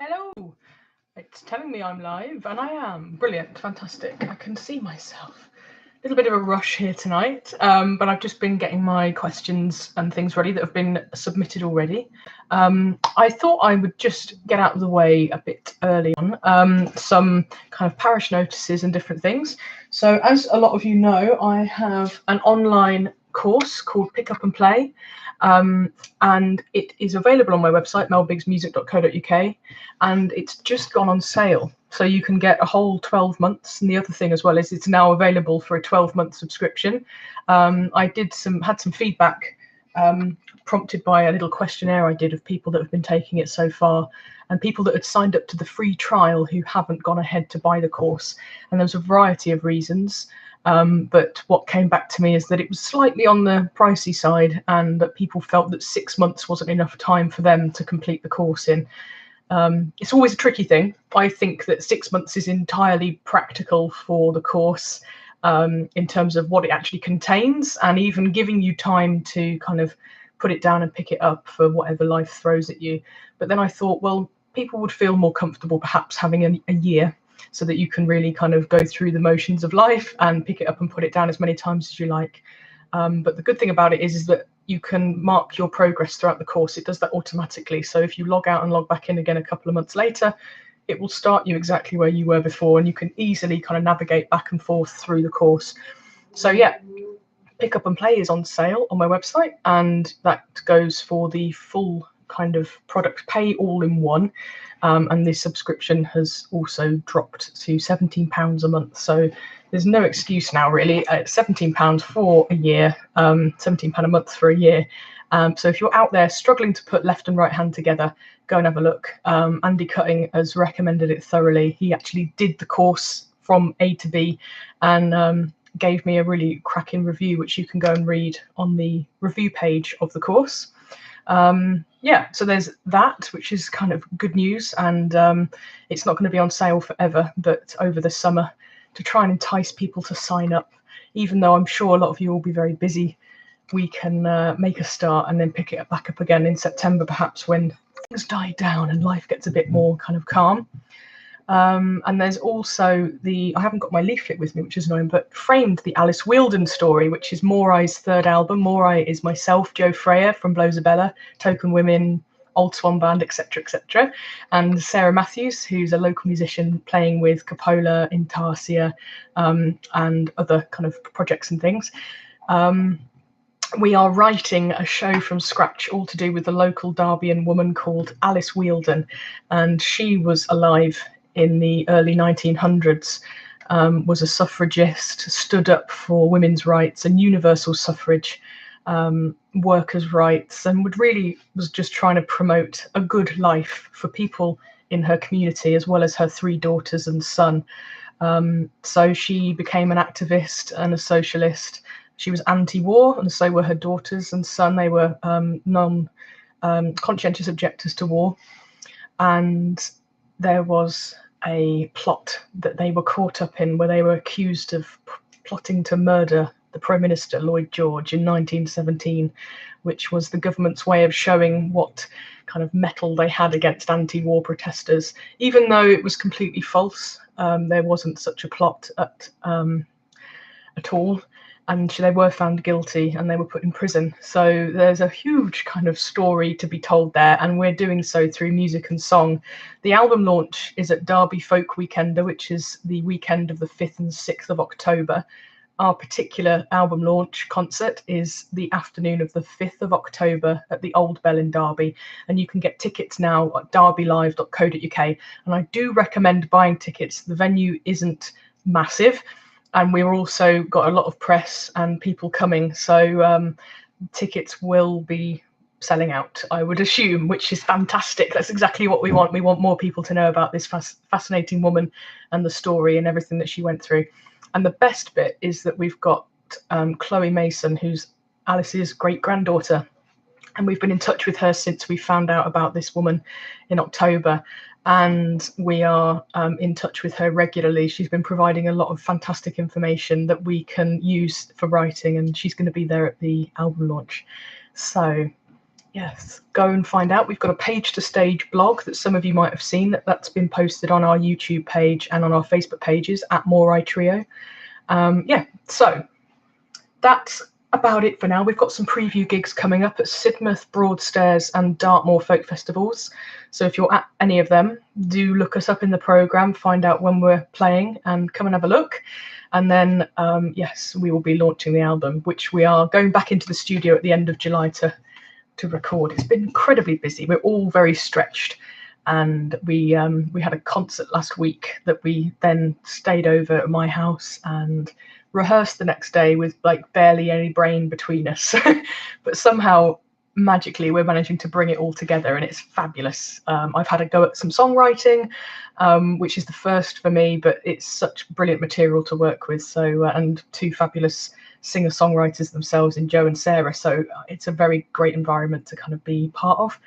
Hello. It's telling me I'm live, and I am. Brilliant, fantastic. I can see myself. A little bit of a rush here tonight, but I've just been getting my questions and things ready that have been submitted already. I thought I would just get out of the way a bit early on some kind of parish notices and different things. So, as a lot of you know, I have an online course called Pick Up and Play. And it is available on my website, melbiggsmusic.co.uk, and it's just gone on sale. So you can get a whole 12 months. And the other thing as well is it's now available for a 12-month subscription. I had some feedback prompted by a little questionnaire I did of people that have been taking it so far, and people that had signed up to the free trial who haven't gone ahead to buy the course. And there's a variety of reasons. But what came back to me is that it was slightly on the pricey side, and that people felt that 6 months wasn't enough time for them to complete the course in. It's always a tricky thing. I think that 6 months is entirely practical for the course in terms of what it actually contains, and even giving you time to kind of put it down and pick it up for whatever life throws at you. But then I thought, well, people would feel more comfortable perhaps having a year, so that you can really kind of go through the motions of life and pick it up and put it down as many times as you like. But the good thing about it is that you can mark your progress throughout the course. It does that automatically. So if you log out and log back in again a couple of months later, it will start you exactly where you were before, and you can easily kind of navigate back and forth through the course. So yeah, Pick Up and Play is on sale on my website, and that goes for the full kind of product pay all in one. And the subscription has also dropped to £17 a month. So there's no excuse now, really. It's £17 for a year, £17 a month for a year. So if you're out there struggling to put left and right hand together, go and have a look. Andy Cutting has recommended it thoroughly. He actually did the course from A to B, and gave me a really cracking review, which you can go and read on the review page of the course. Yeah, so there's that, which is kind of good news, and it's not going to be on sale forever, but over the summer, to try and entice people to sign up, even though I'm sure a lot of you will be very busy, we can make a start and then pick it back up again in September, perhaps, when things die down and life gets a bit more kind of calm. And there's also I haven't got my leaflet with me, which is annoying, but Framed, the Alice Wealden story, which is Morai's third album. Morai is myself, Joe Freya from Blowsabella, Token Women, Old Swan Band, etc., etc., and Sarah Matthews, who's a local musician playing with Coppola, Intarsia, and other kind of projects and things. We are writing a show from scratch, all to do with a local Derbian woman called Alice Wealden, and she was alive in the early 1900s, was a suffragist, stood up for women's rights and universal suffrage, workers' rights, and was just trying to promote a good life for people in her community, as well as her 3 daughters and son. So she became an activist and a socialist. She was anti-war, and so were her daughters and son. They were conscientious objectors to war. And there was a plot that they were caught up in, where they were accused of plotting to murder the Prime Minister, Lloyd George, in 1917, which was the government's way of showing what kind of mettle they had against anti-war protesters, even though it was completely false. There wasn't such a plot at all. And they were found guilty and they were put in prison. So there's a huge kind of story to be told there, and we're doing so through music and song. The album launch is at Derby Folk Weekender, which is the weekend of the 5th and 6th of October. Our particular album launch concert is the afternoon of the 5th of October at the Old Bell in Derby, and you can get tickets now at derbylive.co.uk. And I do recommend buying tickets. The venue isn't massive, and we've also got a lot of press and people coming, so tickets will be selling out, I would assume, which is fantastic. That's exactly what we want. We want more people to know about this fascinating woman and the story and everything that she went through. And the best bit is that we've got Chloe Mason, who's Alice's great-granddaughter, and we've been in touch with her since we found out about this woman in October. And we are in touch with her regularly. She's been providing a lot of fantastic information that we can use for writing, and she's going to be there at the album launch. So Yes, go and find out. We've got a Page to Stage blog that some of you might have seen. That's been posted on our YouTube page and on our Facebook pages at Morai Trio. Yeah, so that's about it for now. We've got some preview gigs coming up at Sidmouth, Broadstairs and Dartmoor Folk Festivals. So if you're at any of them, do look us up in the programme, find out when we're playing and come and have a look. And then, yes, we will be launching the album, which we are going back into the studio at the end of July to record. It's been incredibly busy. We're all very stretched. And we had a concert last week that we then stayed over at my house and rehearsed the next day with like barely any brain between us. But somehow magically we're managing to bring it all together, and it's fabulous. I've had a go at some songwriting, which is the first for me, but it's such brilliant material to work with. So and two fabulous singer-songwriters themselves in Joe and Sarah, so it's a very great environment to kind of be part of.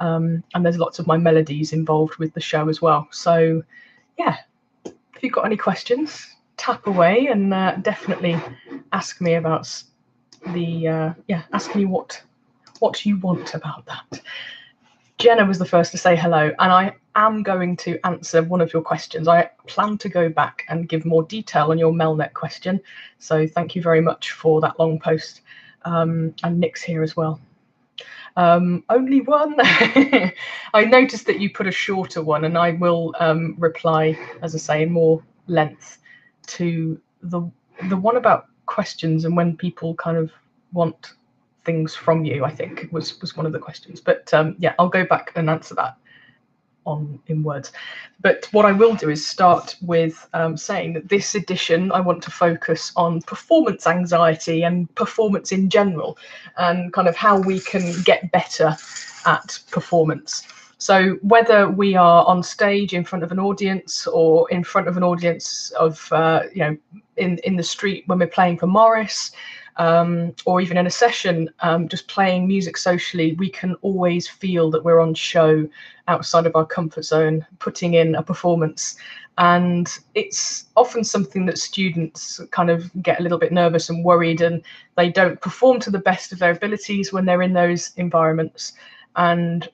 And there's lots of my melodies involved with the show as well. So yeah, if you've got any questions, tap away, and definitely ask me about the ask me what you want about that. Jenna was the first to say hello, and I am going to answer one of your questions. I plan to go back and give more detail on your Melnet question, so thank you very much for that long post. And Nick's here as well. Only one. I noticed that you put a shorter one, and I will reply, as I say, in more length to the one about questions and when people kind of want things from you. I think was one of the questions, but yeah, I'll go back and answer that in words. But what I will do is start with saying that this edition I want to focus on performance anxiety and performance in general, and kind of how we can get better at performance. So whether we are on stage in front of an audience or in front of an audience of in the street when we're playing for Morris, or even in a session, just playing music socially, we can always feel that we're on show outside of our comfort zone, putting in a performance. And it's often something that students kind of get a little bit nervous and worried, and they don't perform to the best of their abilities when they're in those environments. And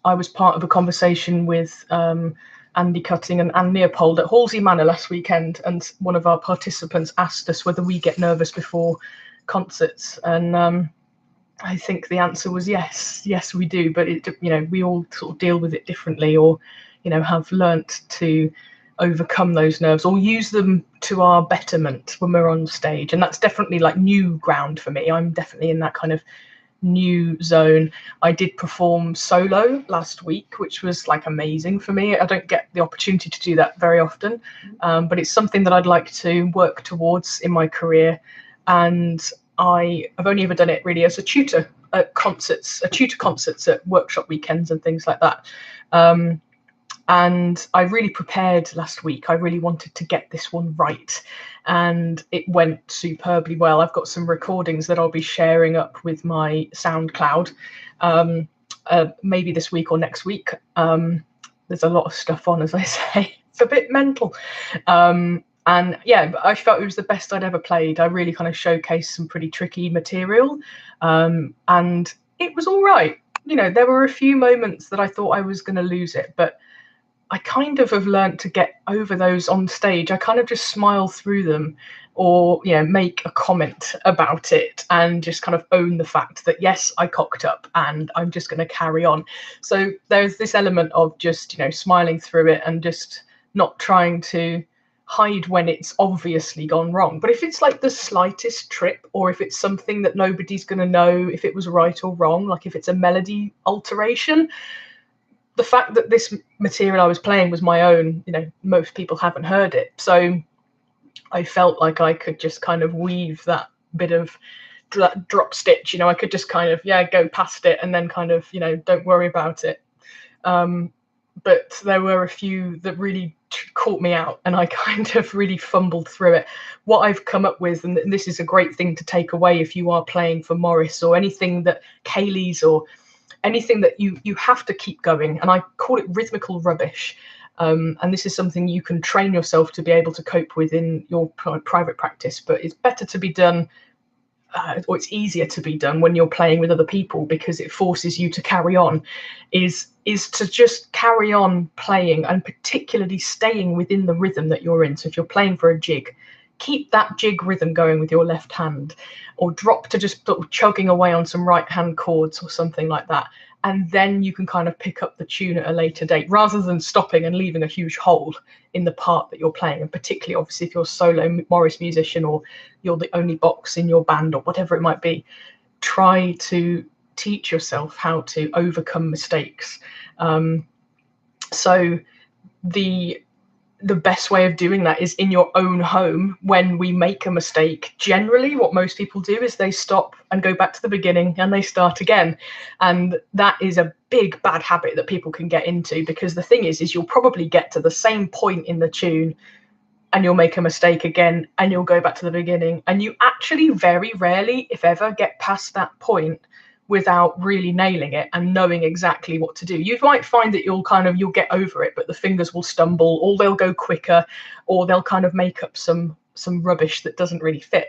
I was part of a conversation with Andy Cutting and Anne Leopold at Halsey Manor last weekend, and one of our participants asked us whether we get nervous before concerts, and I think the answer was yes we do, but we all sort of deal with it differently, or have learnt to overcome those nerves or use them to our betterment when we're on stage. And that's definitely like new ground for me. I'm definitely in that kind of new zone. I did perform solo last week, which was like amazing for me. I don't get the opportunity to do that very often, but it's something that I'd like to work towards in my career. And I have only ever done it really as a tutor at concerts, at workshop weekends and things like that. And I really prepared last week. I really wanted to get this one right, and it went superbly well. I've got some recordings that I'll be sharing up with my SoundCloud, maybe this week or next week. There's a lot of stuff on, as I say. It's a bit mental. And yeah, I felt it was the best I'd ever played. I really kind of showcased some pretty tricky material, and it was all right. There were a few moments that I thought I was going to lose it, but I kind of have learned to get over those on stage. I kind of just smile through them, or make a comment about it and just kind of own the fact that yes, I cocked up and I'm just going to carry on. So there's this element of just smiling through it and just not trying to hide when it's obviously gone wrong. But if it's like the slightest trip, or if it's something that nobody's going to know if it was right or wrong, like if it's a melody alteration, the fact that this material I was playing was my own, most people haven't heard it. So I felt like I could just kind of weave that bit of that drop stitch, I could just kind of, go past it and then kind of, don't worry about it. But there were a few that really caught me out, and I kind of really fumbled through it. What I've come up with, and this is a great thing to take away if you are playing for Morris or anything that Kaylee's or anything that you have to keep going, and I call it rhythmical rubbish. And this is something you can train yourself to be able to cope with in your private practice, but it's better to be done or it's easier to be done when you're playing with other people because it forces you to carry on, is to just carry on playing, and particularly staying within the rhythm that you're in. So if you're playing for a jig, keep that jig rhythm going with your left hand, or drop to just sort of chugging away on some right hand chords or something like that. And then you can kind of pick up the tune at a later date, rather than stopping and leaving a huge hole in the part that you're playing. And particularly, obviously, if you're a solo Morris musician, or you're the only box in your band, or whatever it might be, try to teach yourself how to overcome mistakes. So the best way of doing that is in your own home. When we make a mistake, generally what most people do is they stop and go back to the beginning and they start again. And that is a big bad habit that people can get into, because the thing is you'll probably get to the same point in the tune and you'll make a mistake again and you'll go back to the beginning, and you actually very rarely, if ever, get past that point without really nailing it and knowing exactly what to do. You might find that you'll get over it, but the fingers will stumble, or they'll go quicker, or they'll kind of make up some rubbish that doesn't really fit.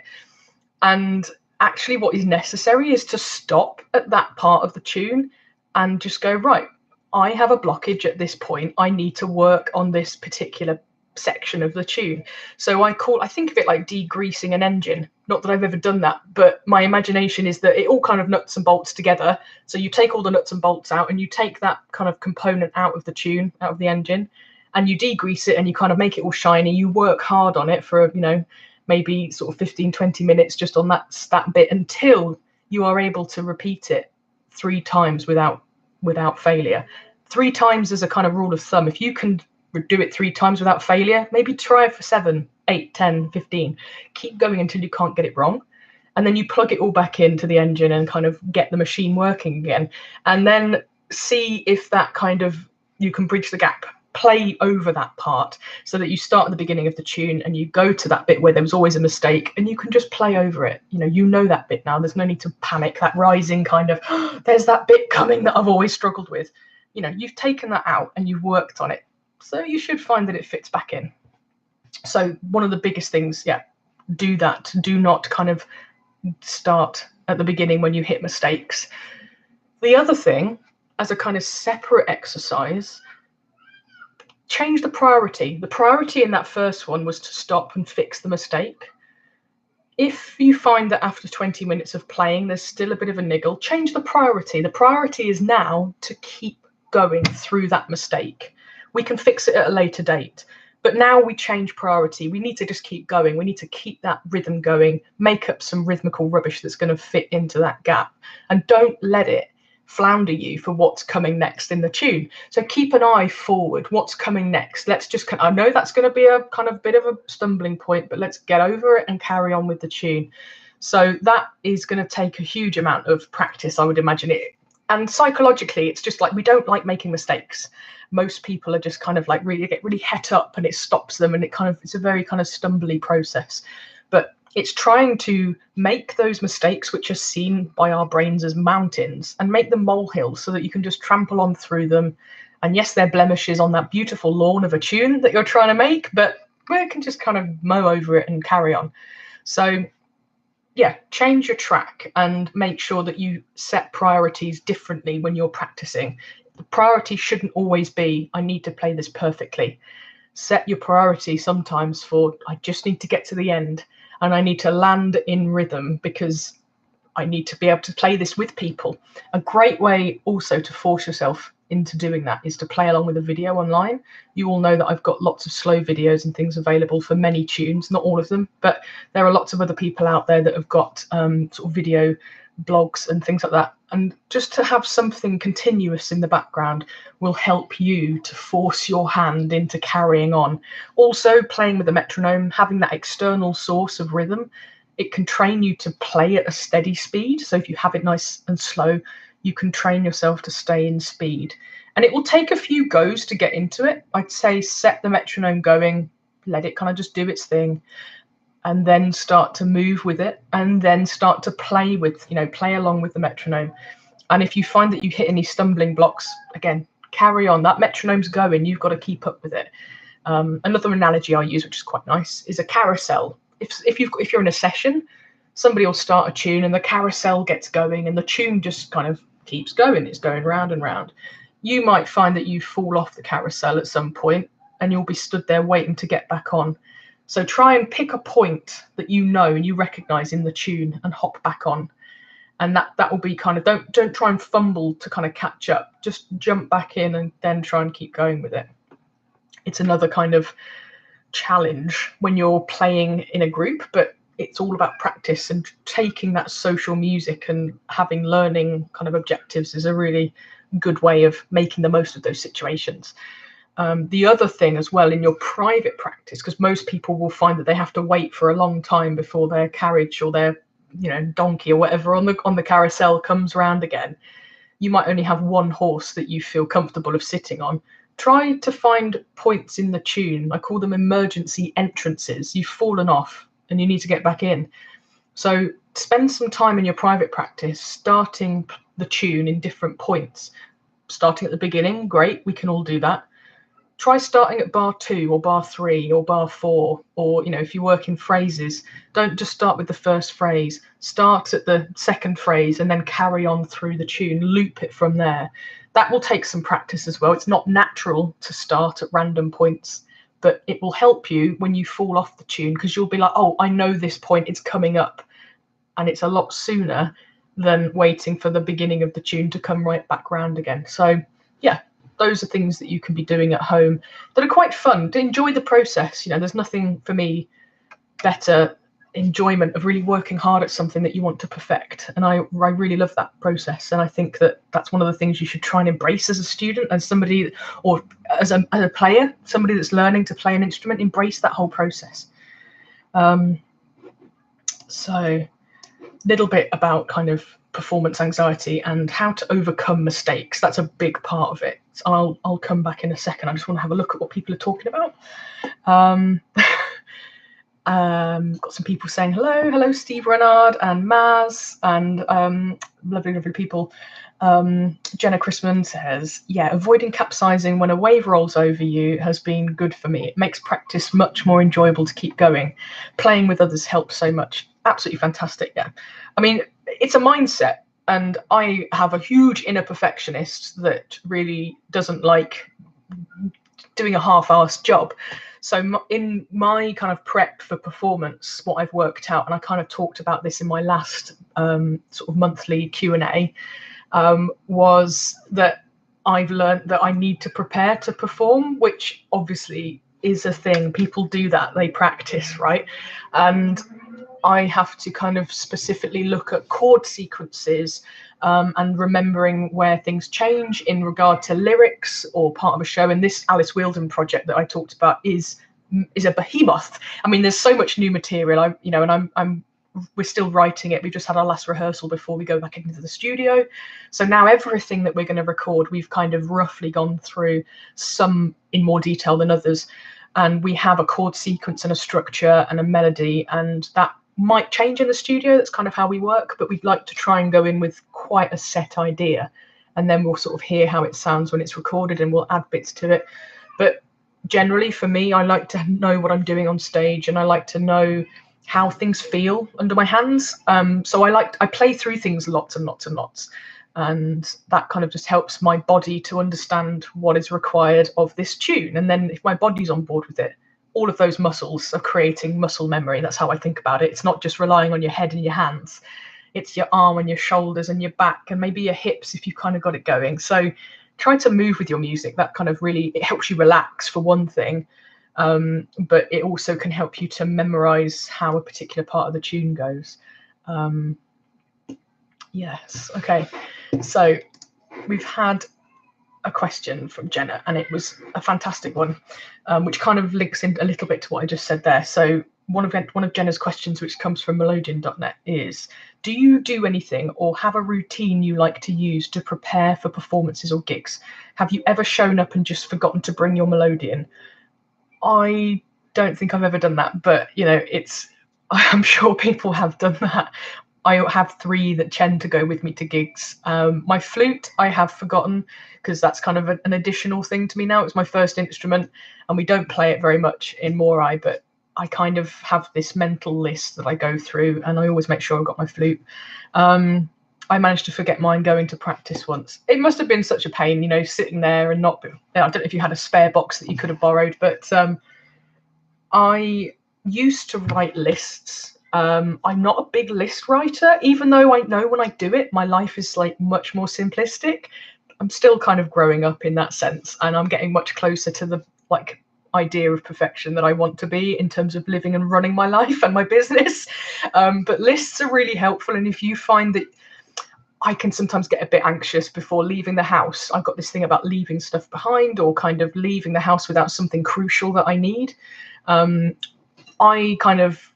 And actually what is necessary is to stop at that part of the tune and just go, right, I have a blockage at this point. I need to work on this particular section of the tune. So I think of it like degreasing an engine. Not that I've ever done that, but my imagination is that it all kind of nuts and bolts together. So you take all the nuts and bolts out, and you take that kind of component out of the tune, out of the engine, and you degrease it, and you kind of make it all shiny. You work hard on it for, maybe sort of 15-20 minutes just on that bit, until you are able to repeat it 3 times without failure. 3 times is a kind of rule of thumb. If you can do it 3 times without failure, maybe try it for 7, 8, 10, 15. Keep going until you can't get it wrong. And then you plug it all back into the engine and kind of get the machine working again. And then see if that you can bridge the gap. Play over that part so that you start at the beginning of the tune and you go to that bit where there was always a mistake, and you can just play over it. You know that bit now. There's no need to panic, that rising kind of, there's that bit coming that I've always struggled with. You've taken that out and you've worked on it. So you should find that it fits back in. So one of the biggest things, do that. Do not kind of start at the beginning when you hit mistakes. The other thing, as a kind of separate exercise, change the priority. The priority in that first one was to stop and fix the mistake. If you find that after 20 minutes of playing, there's still a bit of a niggle, change the priority. The priority is now to keep going through that mistake. We can fix it at a later date, but now we change priority. We need to just keep going. We need to keep that rhythm going, make up some rhythmical rubbish that's going to fit into that gap, and don't let it flounder you for what's coming next in the tune. So keep an eye forward. What's coming next? I know that's going to be a kind of bit of a stumbling point, but let's get over it and carry on with the tune. So that is going to take a huge amount of practice, I would imagine it. And psychologically, it's just like, we don't like making mistakes. Most people are just kind of like get really het up, and it stops them, and it's a very kind of stumbly process. But it's trying to make those mistakes, which are seen by our brains as mountains, and make them molehills so that you can just trample on through them. And yes, they're blemishes on that beautiful lawn of a tune that you're trying to make, but we can just kind of mow over it and carry on. So change your track and make sure that you set priorities differently when you're practicing. The priority shouldn't always be, I need to play this perfectly. Set your priority sometimes for, I just need to get to the end, and I need to land in rhythm because I need to be able to play this with people. A great way also to force yourself into doing that is to play along with a video online. You all know that I've got lots of slow videos and things available for many tunes, not all of them, but there are lots of other people out there that have got sort of video blogs and things like that. And just to have something continuous in the background will help you to force your hand into carrying on. Also, playing with a metronome, having that external source of rhythm, it can train you to play at a steady speed. So if you have it nice and slow, you can train yourself to stay in speed. And it will take a few goes to get into it. I'd say set the metronome going, let it kind of just do its thing, and then start to move with it, and then start to play along with the metronome. And if you find that you hit any stumbling blocks, again, carry on. That metronome's going, you've got to keep up with it. Another analogy I use, which is quite nice, is a carousel. If you're in a session, somebody will start a tune and the carousel gets going and the tune just kind of keeps going. It's going round and round. You might find that you fall off the carousel at some point and you'll be stood there waiting to get back on. So try and pick a point that you know and you recognize in the tune and hop back on. And that will be kind of, don't try and fumble to kind of catch up. Just jump back in and then try and keep going with it. It's another kind of challenge when you're playing in a group, but it's all about practice, and taking that social music and having learning kind of objectives is a really good way of making the most of those situations. The other thing as well in your private practice, because most people will find that they have to wait for a long time before their carriage or their donkey or whatever on the carousel comes round again. You might only have one horse that you feel comfortable of sitting on. Try to find points in the tune. I call them emergency entrances. You've fallen off and you need to get back in. So spend some time in your private practice starting the tune in different points. Starting at the beginning, great, we can all do that. Try starting at bar 2 or bar 3 or bar 4, or if you work in phrases, don't just start with the first phrase. Start at the second phrase and then carry on through the tune, loop it from there. That will take some practice as well. It's not natural to start at random points, but it will help you when you fall off the tune, because you'll be like, oh, I know this point, it's coming up. And it's a lot sooner than waiting for the beginning of the tune to come right back round again. So yeah, those are things that you can be doing at home that are quite fun. To enjoy the process. There's nothing for me better enjoyment of really working hard at something that you want to perfect, and I really love that process. And I think that that's one of the things you should try and embrace as a student, as somebody, or as a player, somebody that's learning to play an instrument. Embrace that whole process. So little bit about kind of performance anxiety and how to overcome mistakes. That's a big part of it. So I'll come back in a second. I just want to have a look at what people are talking about. Got some people saying hello, Steve Renard and Maz, and lovely people. Jenna Chrisman says, yeah, avoiding capsizing when a wave rolls over you has been good for me. It makes practice much more enjoyable to keep going. Playing with others helps so much. Absolutely fantastic. Yeah, I mean, it's a mindset, and I have a huge inner perfectionist that really doesn't like doing a half-assed job. So in my kind of prep for performance, what I've worked out, and I kind of talked about this in my last sort of monthly Q&A, was that I've learned that I need to prepare to perform, which obviously is a thing. People do that, they practice, right? And I have to kind of specifically look at chord sequences and remembering where things change in regard to lyrics or part of a show. And this Alice Wheeldon project that I talked about is a behemoth. I mean, there's so much new material, and we're still writing it. We've just had our last rehearsal before we go back into the studio. So now everything that we're going to record, we've kind of roughly gone through, some in more detail than others. And we have a chord sequence and a structure and a melody, and that might change in the studio. That's kind of how we work, but we'd like to try and go in with quite a set idea, and then we'll sort of hear how it sounds when it's recorded and we'll add bits to it. But generally for me, I like to know what I'm doing on stage, and I like to know how things feel under my hands. So I play through things lots and lots and lots, and that kind of just helps my body to understand what is required of this tune. And then if my body's on board with it, all of those muscles are creating muscle memory. That's how I think about it. It's not just relying on your head and your hands. It's your arm and your shoulders and your back and maybe your hips if you've kind of got it going. So try to move with your music. That kind of really, it helps you relax for one thing, but it also can help you to memorize how a particular part of the tune goes. Yes, okay. So we've had a question from Jenna, and it was a fantastic one, which kind of links in a little bit to what I just said there. So one of Jenna's questions, which comes from Melodeon.net, is, do you do anything or have a routine you like to use to prepare for performances or gigs? Have you ever shown up and just forgotten to bring your Melodeon? I don't think I've ever done that, but I'm sure people have done that. I have 3 that tend to go with me to gigs. My flute, I have forgotten, because that's kind of an additional thing to me now. It's my first instrument, and we don't play it very much in Moray, but I kind of have this mental list that I go through, and I always make sure I've got my flute. I managed to forget mine going to practice once. It must have been such a pain, you know, sitting there and not. I don't know if you had a spare box that you could have borrowed, but I used to write lists. I'm not a big list writer, even though I know when I do it, my life is like much more simplistic. I'm still kind of growing up in that sense, and I'm getting much closer to the like idea of perfection that I want to be in terms of living and running my life and my business. But lists are really helpful, and if you find that I can sometimes get a bit anxious before leaving the house. I've got this thing about leaving stuff behind, or kind of leaving the house without something crucial that I need. I kind of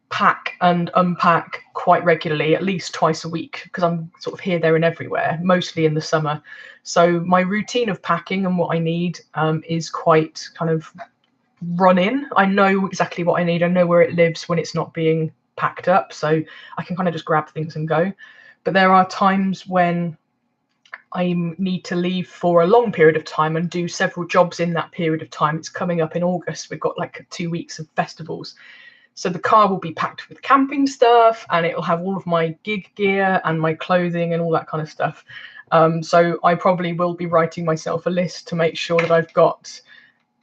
pack and unpack quite regularly, at least twice a week, because I'm sort of here, there, and everywhere, mostly in the summer. So my routine of packing and what I need is quite kind of run in. I know exactly what I need. I know where it lives when it's not being packed up, so I can kind of just grab things and go. But there are times when I need to leave for a long period of time and do several jobs in that period of time. It's coming up in August. We've got like 2 weeks of festivals. So the car will be packed with camping stuff, and it'll have all of my gig gear and my clothing and all that kind of stuff. So I probably will be writing myself a list to make sure that I've got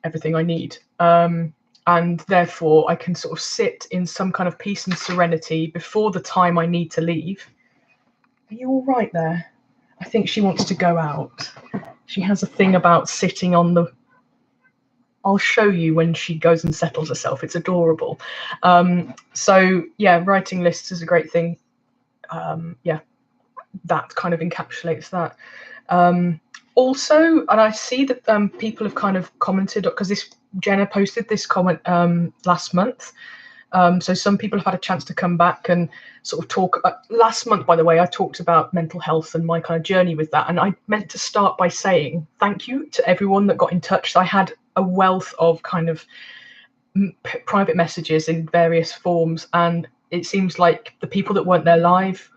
everything I need. And therefore I can sort of sit in some kind of peace and serenity before the time I need to leave. Are you all right there? I think she wants to go out. She has a thing about sitting on the... I'll show you when she goes and settles herself. It's adorable. So yeah, writing lists is a great thing. Yeah, that kind of encapsulates that. Also, and I see that people have kind of commented, because Jenna posted this comment last month. So some people have had a chance to come back and sort of talk. Last month, by the way, I talked about mental health and my kind of journey with that. And I meant to start by saying thank you to everyone that got in touch. So I had a wealth of kind of private messages in various forms. And it seems like the people that weren't there live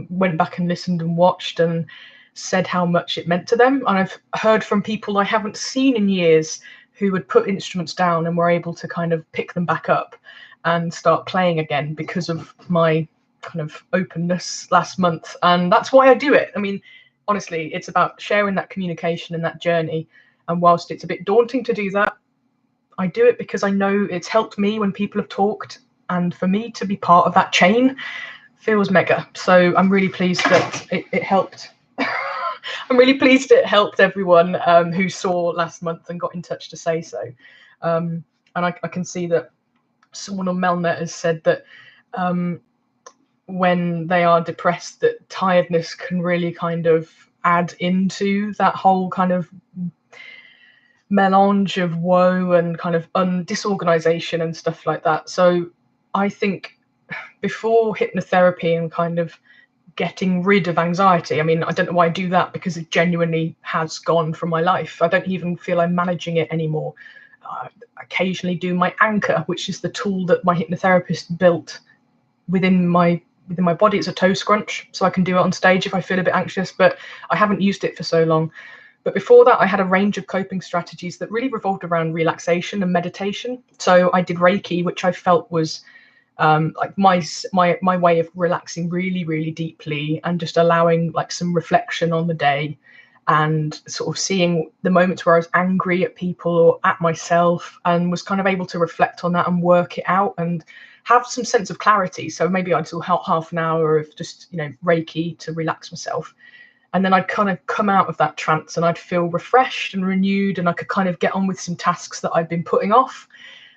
went back and listened and watched and said how much it meant to them. And I've heard from people I haven't seen in years who had put instruments down and were able to kind of pick them back up and start playing again because of my kind of openness last month. And that's why I do it. I mean, honestly, it's about sharing that communication and that journey. And whilst it's a bit daunting to do that, I do it because I know it's helped me when people have talked, and for me to be part of that chain feels mega. So I'm really pleased that it helped. I'm really pleased it helped everyone who saw last month and got in touch to say so. And I can see that someone on Mel Method has said that when they are depressed, that tiredness can really kind of add into that whole kind of melange of woe and kind of disorganization and stuff like that. So I think before hypnotherapy and kind of getting rid of anxiety, I mean, I don't know why I do that, because it genuinely has gone from my life. I don't even feel I'm managing it anymore. I occasionally do my anchor, which is the tool that my hypnotherapist built within my body. It's a toe scrunch, so I can do it on stage if I feel a bit anxious, but I haven't used it for so long. But before that, I had a range of coping strategies that really revolved around relaxation and meditation. So I did Reiki, which I felt was like my way of relaxing really, really deeply, and just allowing like some reflection on the day, and sort of seeing the moments where I was angry at people or at myself, and was kind of able to reflect on that and work it out and have some sense of clarity. So maybe I'd do half an hour of just, you know, Reiki to relax myself. And then I'd kind of come out of that trance and I'd feel refreshed and renewed, and I could kind of get on with some tasks that I'd been putting off.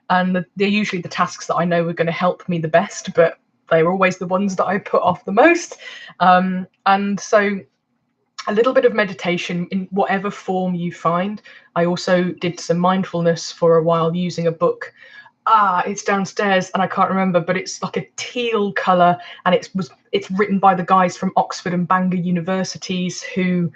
And they're usually the tasks that I know are going to help me the best, but they're always the ones that I put off the most. And so a little bit of meditation in whatever form you find. I also did some mindfulness for a while using a book. It's downstairs and I can't remember, but it's like a teal colour, and it's written by the guys from Oxford and Bangor universities who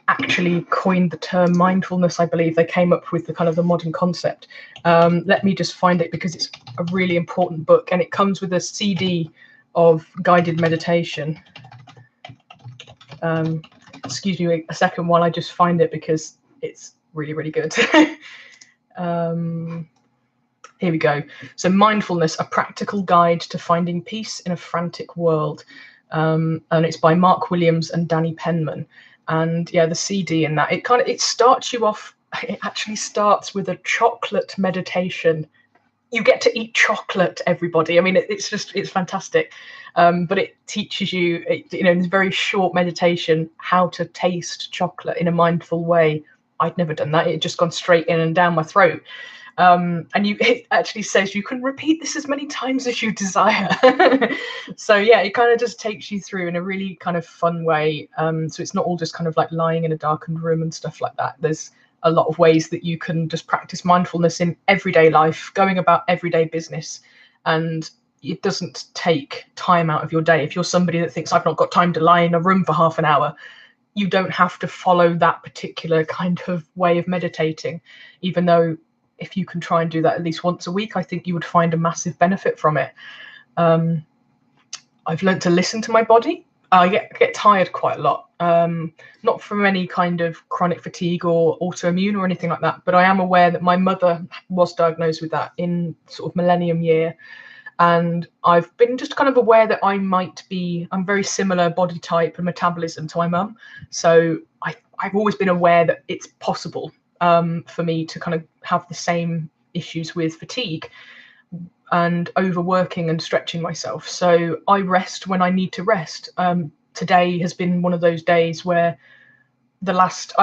actually coined the term mindfulness. I believe they came up with the kind of the modern concept. Let me just find it, because it's a really important book, and it comes with a CD of guided meditation. Excuse me a second while I just find it, because it's really, really good. Here we go. So mindfulness, a practical guide to finding peace in a frantic world. And it's by Mark Williams and Danny Penman. And yeah, the CD in that, it starts you off, it actually starts with a chocolate meditation. You get to eat chocolate, everybody. I mean, it's fantastic. But it teaches you, in a very short meditation, how to taste chocolate in a mindful way. I'd never done that. It just gone straight in and down my throat. And it actually says you can repeat this as many times as you desire. So yeah, it kind of just takes you through in a really kind of fun way. So it's not all just kind of like lying in a darkened room and stuff like that. There's a lot of ways that you can just practice mindfulness in everyday life, going about everyday business. And it doesn't take time out of your day. If you're somebody that thinks I've not got time to lie in a room for half an hour, you don't have to follow that particular kind of way of meditating, even though if you can try and do that at least once a week, I think you would find a massive benefit from it. I've learned to listen to my body. I get tired quite a lot, not from any kind of chronic fatigue or autoimmune or anything like that, but I am aware that my mother was diagnosed with that in sort of millennium year. And I've been just kind of aware that I'm very similar body type and metabolism to my mum. So I've always been aware that it's possible for me to kind of have the same issues with fatigue and overworking and stretching myself. So I rest when I need to rest. Today has been one of those days where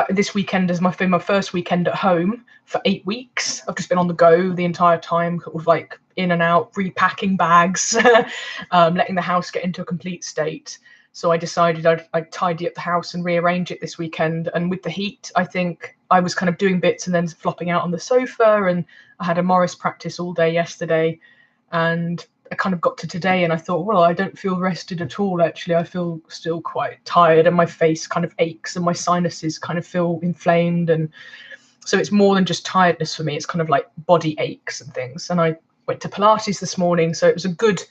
this weekend has been my first weekend at home for 8 weeks. I've just been on the go the entire time, sort of like in and out, repacking bags, letting the house get into a complete state. So I decided I'd tidy up the house and rearrange it this weekend. And with the heat, I think I was kind of doing bits and then flopping out on the sofa. And I had a Morris practice all day yesterday. And I kind of got to today and I thought, well, I don't feel rested at all, actually. I feel still quite tired and my face kind of aches and my sinuses kind of feel inflamed. And so it's more than just tiredness for me. It's kind of like body aches and things. And I went to Pilates this morning. So it was a good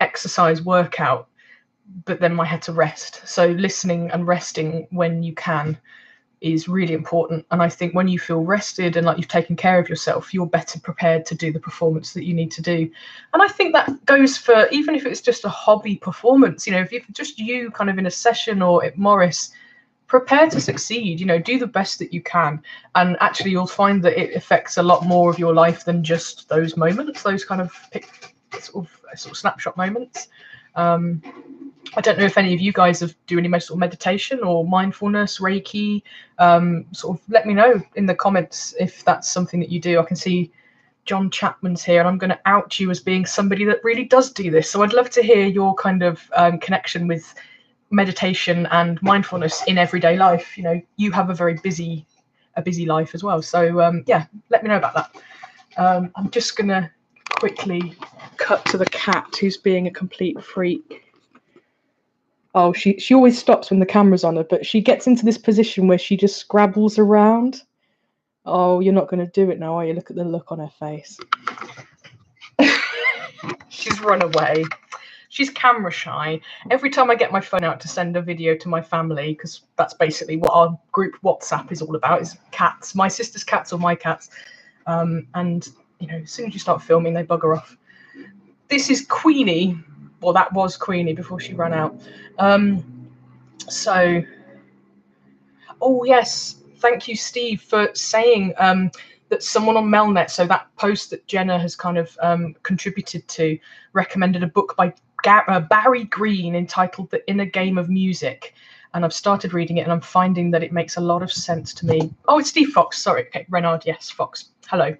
exercise workout, but then I had to rest. So listening and resting when you can is really important. And I think when you feel rested and like you've taken care of yourself, you're better prepared to do the performance that you need to do. And I think that goes for, even if it's just a hobby performance, if you're just you kind of in a session or at Morris, prepare to succeed, do the best that you can. And actually you'll find that it affects a lot more of your life than just those moments, those kind of sort of snapshot moments. I don't know if any of you guys do any sort of meditation or mindfulness, Reiki. Sort of let me know in the comments if that's something that you do. I can see John Chapman's here, and I'm going to out you as being somebody that really does do this. So I'd love to hear your kind of connection with meditation and mindfulness in everyday life. You have a very busy life as well. So yeah, let me know about that. I'm just going to quickly cut to the cat who's being a complete freak. Oh, she always stops when the camera's on her, but she gets into this position where she just scrabbles around. Oh, you're not going to do it now, are you? Look at the look on her face. She's run away. She's camera shy. Every time I get my phone out to send a video to my family, because that's basically what our group WhatsApp is all about, is cats, my sister's cats or my cats. And, as soon as you start filming, they bugger off. This is Queenie. Well, that was Queenie before she ran out. Oh yes, thank you, Steve, for saying that someone on Melnet, so that post that Jenna has kind of contributed to, recommended a book by Barry Green entitled The Inner Game of Music. And I've started reading it and I'm finding that it makes a lot of sense to me. Oh, it's Steve Fox. Sorry. Okay, Renard. Yes, Fox. Hello.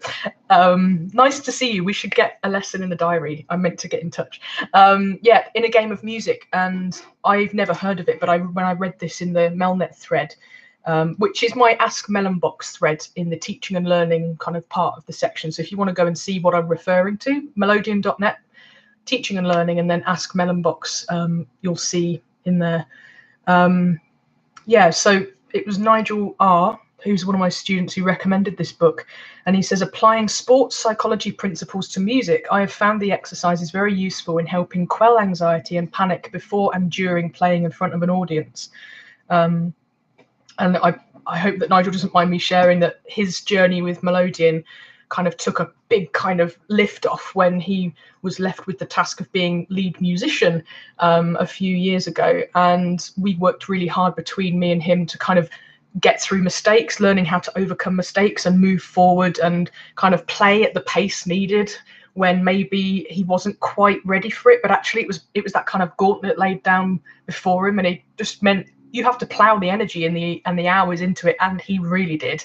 Nice to see you. We should get a lesson in the diary. I meant to get in touch. Yeah, In a Game of Music. And I've never heard of it, but when I read this in the Melnet thread, which is my Ask Melon box thread in the teaching and learning kind of part of the section. So if you want to go and see what I'm referring to, Melodeon.net, teaching and learning, and then Ask Melon box, you'll see in there. Yeah, so it was Nigel R, who's one of my students, who recommended this book. And he says, applying sports psychology principles to music, I have found the exercises very useful in helping quell anxiety and panic before and during playing in front of an audience. And I hope that Nigel doesn't mind me sharing that his journey with Melodeon kind of took a big kind of lift off when he was left with the task of being lead musician a few years ago. And we worked really hard between me and him to kind of get through mistakes, learning how to overcome mistakes and move forward and kind of play at the pace needed when maybe he wasn't quite ready for it. But actually it was that kind of gauntlet laid down before him, and it just meant you have to plow the energy and the hours into it, and he really did,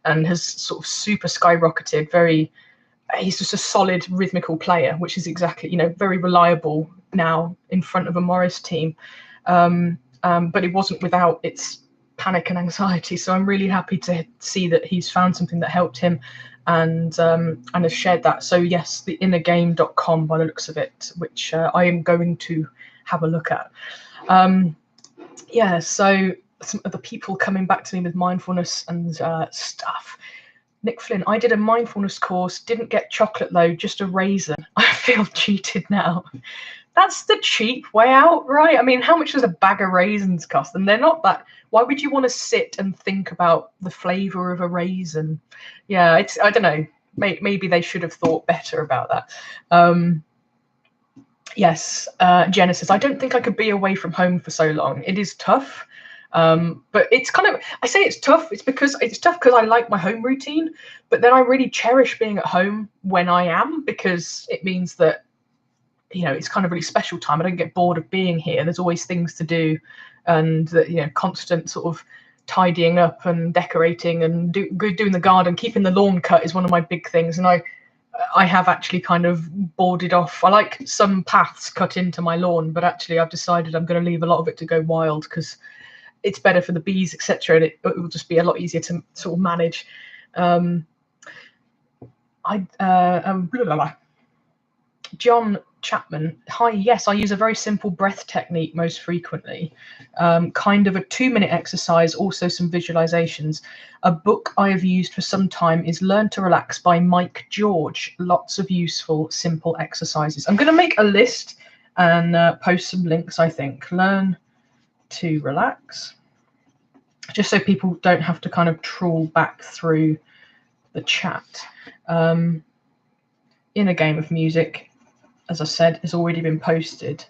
and has sort of super skyrocketed. He's just a solid rhythmical player, which is exactly, very reliable now in front of a Morris team. But it wasn't without its panic and anxiety. So I'm really happy to see that he's found something that helped him and has shared that. So yes, the innergame.com by the looks of it, which I am going to have a look at. So some other people coming back to me with mindfulness and stuff. Nick Flynn, I did a mindfulness course, didn't get chocolate though, just a raisin. I feel cheated now. That's the cheap way out, right? I mean, how much does a bag of raisins cost? And they're not that. Why would you want to sit and think about the flavour of a raisin? Yeah, I don't know. Maybe they should have thought better about that. Yes, Jenna says, I don't think I could be away from home for so long. It is tough. But it's kind of, I say it's tough. It's tough because I like my home routine, but then I really cherish being at home when I am, because it means that, it's kind of really special time. I don't get bored of being here. There's always things to do, and constant sort of tidying up and decorating and doing the garden, keeping the lawn cut is one of my big things. And I have actually kind of boarded off. I like some paths cut into my lawn, but actually I've decided I'm going to leave a lot of it to go wild because it's better for the bees, etc. And it will just be a lot easier to sort of manage. John Chapman, hi, yes, I use a very simple breath technique most frequently, kind of a 2-minute exercise, also some visualizations. A book I have used for some time is Learn to Relax by Mike George. Lots of useful, simple exercises. I'm going to make a list and post some links, I think. Learn to Relax, just so people don't have to kind of trawl back through the chat. In a Game of Music, as I said, has already been posted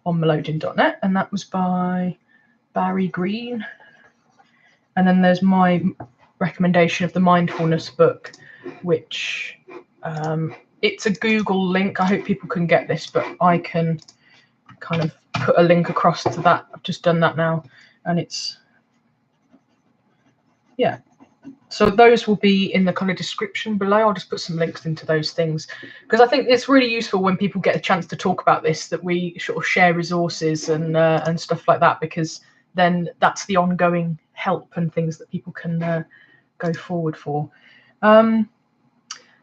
on Melodeon.net, and that was by Barry Green. And then there's my recommendation of the mindfulness book, which it's a Google link. I hope people can get this, but I can kind of put a link across to that. I've just done that now, and it's, yeah. So those will be in the kind of description below. I'll just put some links into those things, because I think it's really useful when people get a chance to talk about this, that we sort of share resources and stuff like that, because then that's the ongoing help and things that people can go forward for.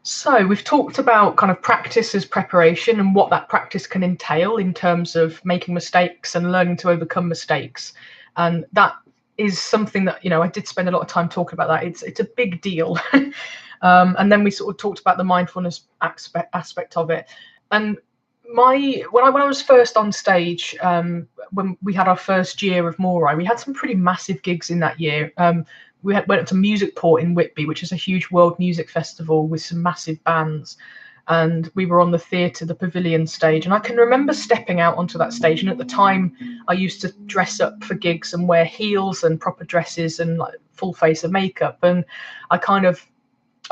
So we've talked about kind of practice as preparation and what that practice can entail in terms of making mistakes and learning to overcome mistakes. And that is something that, I did spend a lot of time talking about that. It's a big deal. And then we sort of talked about the mindfulness aspect of it. And when I was first on stage, when we had our first year of Morai, we had some pretty massive gigs in that year. We went up to Musicport in Whitby, which is a huge world music festival with some massive bands. And we were on the pavilion stage. And I can remember stepping out onto that stage. And at the time, I used to dress up for gigs and wear heels and proper dresses and like full face of makeup. And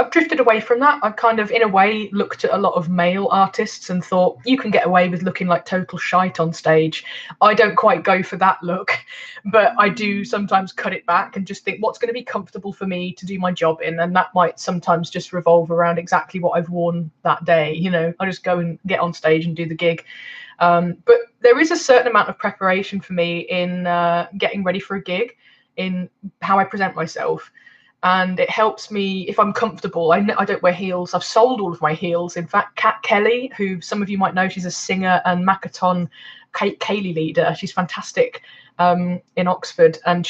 I've drifted away from that. I've kind of, in a way, looked at a lot of male artists and thought, you can get away with looking like total shite on stage. I don't quite go for that look, but I do sometimes cut it back and just think what's going to be comfortable for me to do my job in. And that might sometimes just revolve around exactly what I've worn that day. I just go and get on stage and do the gig. But there is a certain amount of preparation for me in getting ready for a gig, in how I present myself. And it helps me if I'm comfortable. I don't wear heels. I've sold all of my heels. In fact, Kat Kelly, who some of you might know, she's a singer and Makaton Kaylee leader. She's fantastic in Oxford. And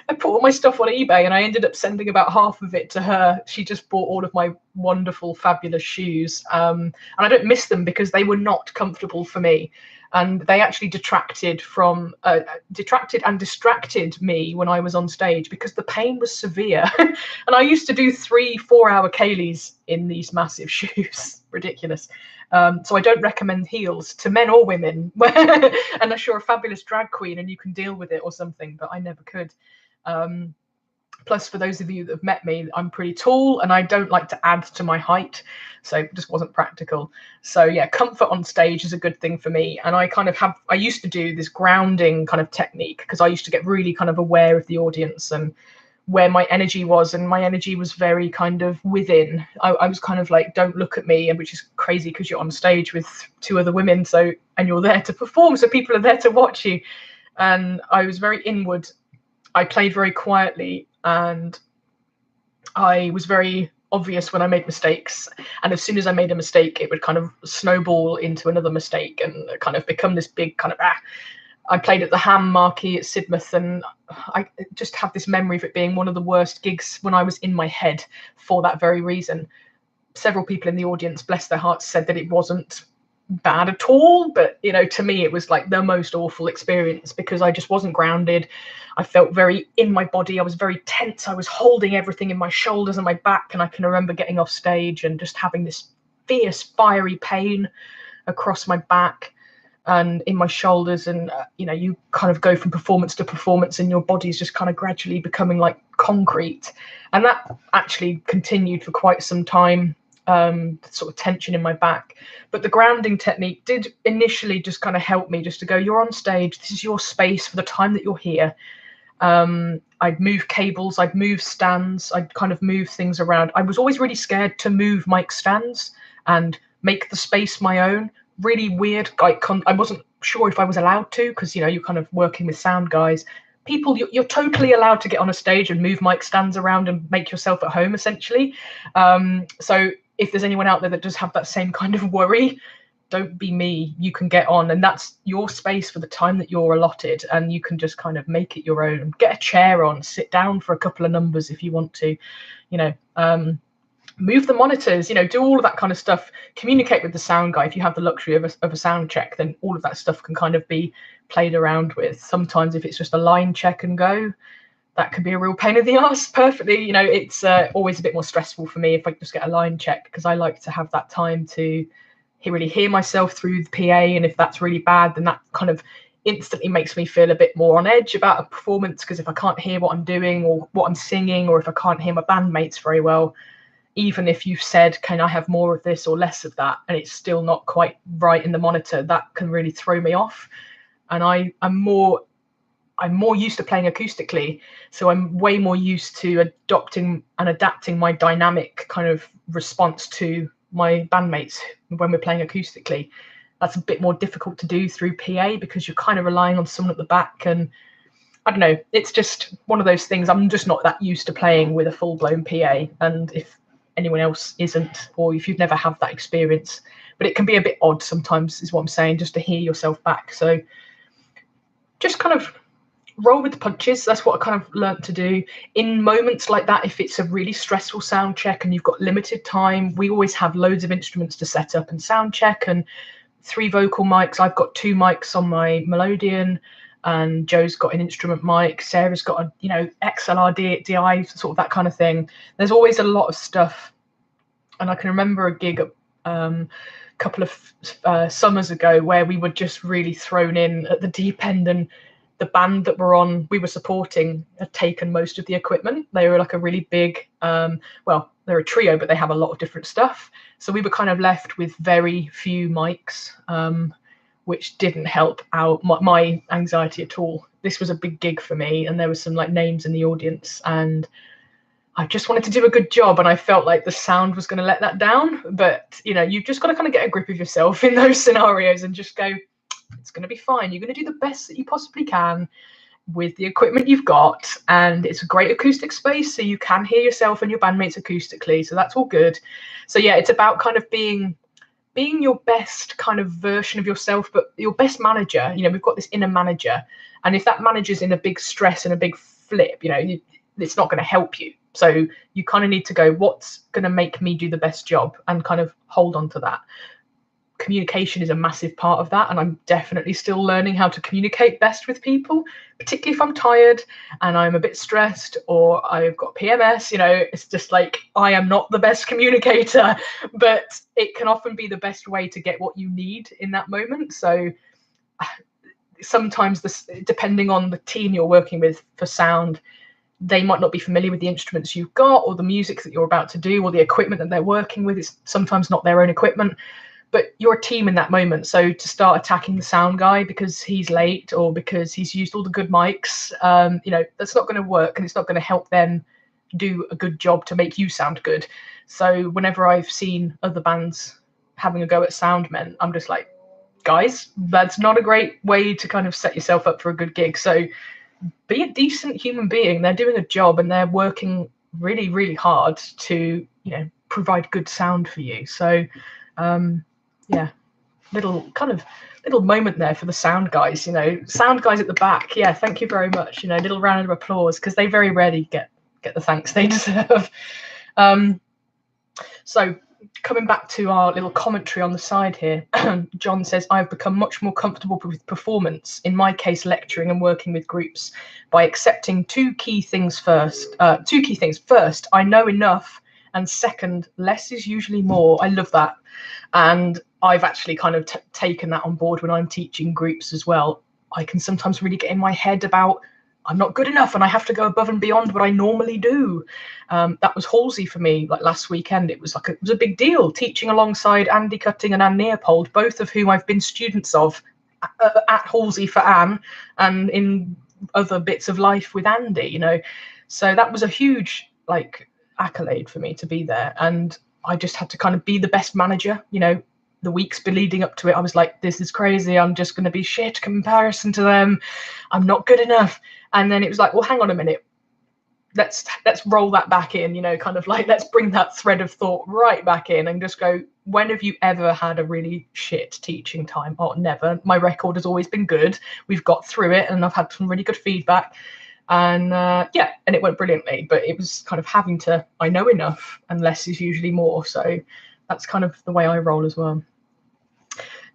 I put all my stuff on eBay and I ended up sending about half of it to her. She just bought all of my wonderful, fabulous shoes. And I don't miss them because they were not comfortable for me. and they actually detracted and distracted me when I was on stage because the pain was severe. And I used to do 3-4 hour Kayleys in these massive shoes. Ridiculous. So I don't recommend heels to men or women unless you're a fabulous drag queen and you can deal with it or something, but I never could. Plus, for those of you that have met me, I'm pretty tall and I don't like to add to my height, so it just wasn't practical. So yeah, comfort on stage is a good thing for me. And I used to do this grounding kind of technique because I used to get really kind of aware of the audience and where my energy was, and my energy was very kind of within. I was kind of like, don't look at me, and which is crazy because you're on stage with 2 other women, and you're there to perform, so people are there to watch you. And I was very inward. I played very quietly, and I was very obvious when I made mistakes. And as soon as I made a mistake, it would kind of snowball into another mistake and kind of become this big kind of I played at the Ham Marquee at Sidmouth, and I just have this memory of it being one of the worst gigs when I was in my head for that very reason. Several people in the audience, bless their hearts, said that it wasn't bad at all, but to me it was like the most awful experience because I just wasn't grounded. I felt very in my body. I was very tense. I was holding everything in my shoulders and my back, and I can remember getting off stage and just having this fierce fiery pain across my back and in my shoulders. And you kind of go from performance to performance and your body's just kind of gradually becoming like concrete, and that actually continued for quite some time. Sort of tension in my back, but the grounding technique did initially just kind of help me just to go, you're on stage, this is your space for the time that you're here. I'd move cables, I'd move stands, I'd kind of move things around. I was always really scared to move mic stands and make the space my own. Really weird, I wasn't sure if I was allowed to, because you're kind of working with sound guys. People, you're totally allowed to get on a stage and move mic stands around and make yourself at home, essentially. So if there's anyone out there that does have that same kind of worry, don't be me. You can get on, and that's your space for the time that you're allotted, and you can just kind of make it your own. Get a chair on, sit down for a couple of numbers if you want to, move the monitors, do all of that kind of stuff. Communicate with the sound guy. If you have the luxury of a sound check, then all of that stuff can kind of be played around with. Sometimes if it's just a line check and go, that can be a real pain in the ass. Perfectly, it's always a bit more stressful for me if I just get a line check, because I like to have that time to really hear myself through the PA. And if that's really bad, then that kind of instantly makes me feel a bit more on edge about a performance, because if I can't hear what I'm doing or what I'm singing, or if I can't hear my bandmates very well, even if you've said, can I have more of this or less of that, and it's still not quite right in the monitor, that can really throw me off. And I'm more used to playing acoustically, so I'm way more used to adopting and adapting my dynamic kind of response to my bandmates when we're playing acoustically. That's a bit more difficult to do through PA because you're kind of relying on someone at the back, and I don't know, it's just one of those things. I'm just not that used to playing with a full-blown PA, and if anyone else isn't, or if you've never had that experience, but it can be a bit odd sometimes, is what I'm saying, just to hear yourself back. So just kind of roll with the punches. That's what I kind of learnt to do in moments like that. If it's a really stressful sound check and you've got limited time, we always have loads of instruments to set up and sound check, and 3 vocal mics. I've got 2 mics on my Melodeon, and Joe's got an instrument mic. Sarah's got a XLR DI, sort of that kind of thing. There's always a lot of stuff. And I can remember a gig a couple of summers ago where we were just really thrown in at the deep end, and the band that we were supporting had taken most of the equipment. They were like a really big, they're a trio, but they have a lot of different stuff. So we were kind of left with very few mics, which didn't help out my anxiety at all. This was a big gig for me, and there were some names in the audience, and I just wanted to do a good job, and I felt like the sound was going to let that down. But you've just got to kind of get a grip of yourself in those scenarios and just go, it's going to be fine. You're going to do the best that you possibly can with the equipment you've got, and it's a great acoustic space, so you can hear yourself and your bandmates acoustically, so that's all good. So yeah, it's about kind of being your best kind of version of yourself, but your best manager. We've got this inner manager, and if that manager's in a big stress and a big flip, it's not going to help you. So you kind of need to go, what's going to make me do the best job, and kind of hold on to that. communication is a massive part of that, and I'm definitely still learning how to communicate best with people, particularly if I'm tired and I'm a bit stressed or I've got PMS. It's just like, I am not the best communicator, but it can often be the best way to get what you need in that moment. So sometimes, depending on the team you're working with for sound, they might not be familiar with the instruments you've got or the music that you're about to do or the equipment that they're working with. It's sometimes not their own equipment, but you're a team in that moment. So to start attacking the sound guy because he's late or because he's used all the good mics, that's not going to work, and it's not going to help them do a good job to make you sound good. So whenever I've seen other bands having a go at sound men, I'm just like, guys, that's not a great way to kind of set yourself up for a good gig. So be a decent human being. They're doing a job and they're working really, really hard to, provide good sound for you. So, little moment there for the sound guys, sound guys at the back. Yeah, thank you very much. Little round of applause, because they very rarely get the thanks they deserve. So coming back to our little commentary on the side here, John says, I've become much more comfortable with performance, in my case lecturing and working with groups, by accepting two key things. First, I know enough, and second, less is usually more. I love that. And I've actually kind of taken that on board when I'm teaching groups as well. I can sometimes really get in my head about, I'm not good enough and I have to go above and beyond what I normally do. That was Halsey for me, like last weekend. It was a big deal, teaching alongside Andy Cutting and Anne Neopold, both of whom I've been students of at Halsey for Anne and in other bits of life with Andy, So that was a huge accolade for me to be there. And I just had to kind of be the best manager, the weeks leading up to it. I was like, this is crazy. I'm just going to be shit comparison to them. I'm not good enough. And then it was like, well, hang on a minute. Let's roll that back in, let's bring that thread of thought right back in and just go, when have you ever had a really shit teaching time? Oh, never. My record has always been good. We've got through it and I've had some really good feedback. And and it went brilliantly, but it was kind of having to, I know enough and less is usually more. So that's kind of the way I roll as well.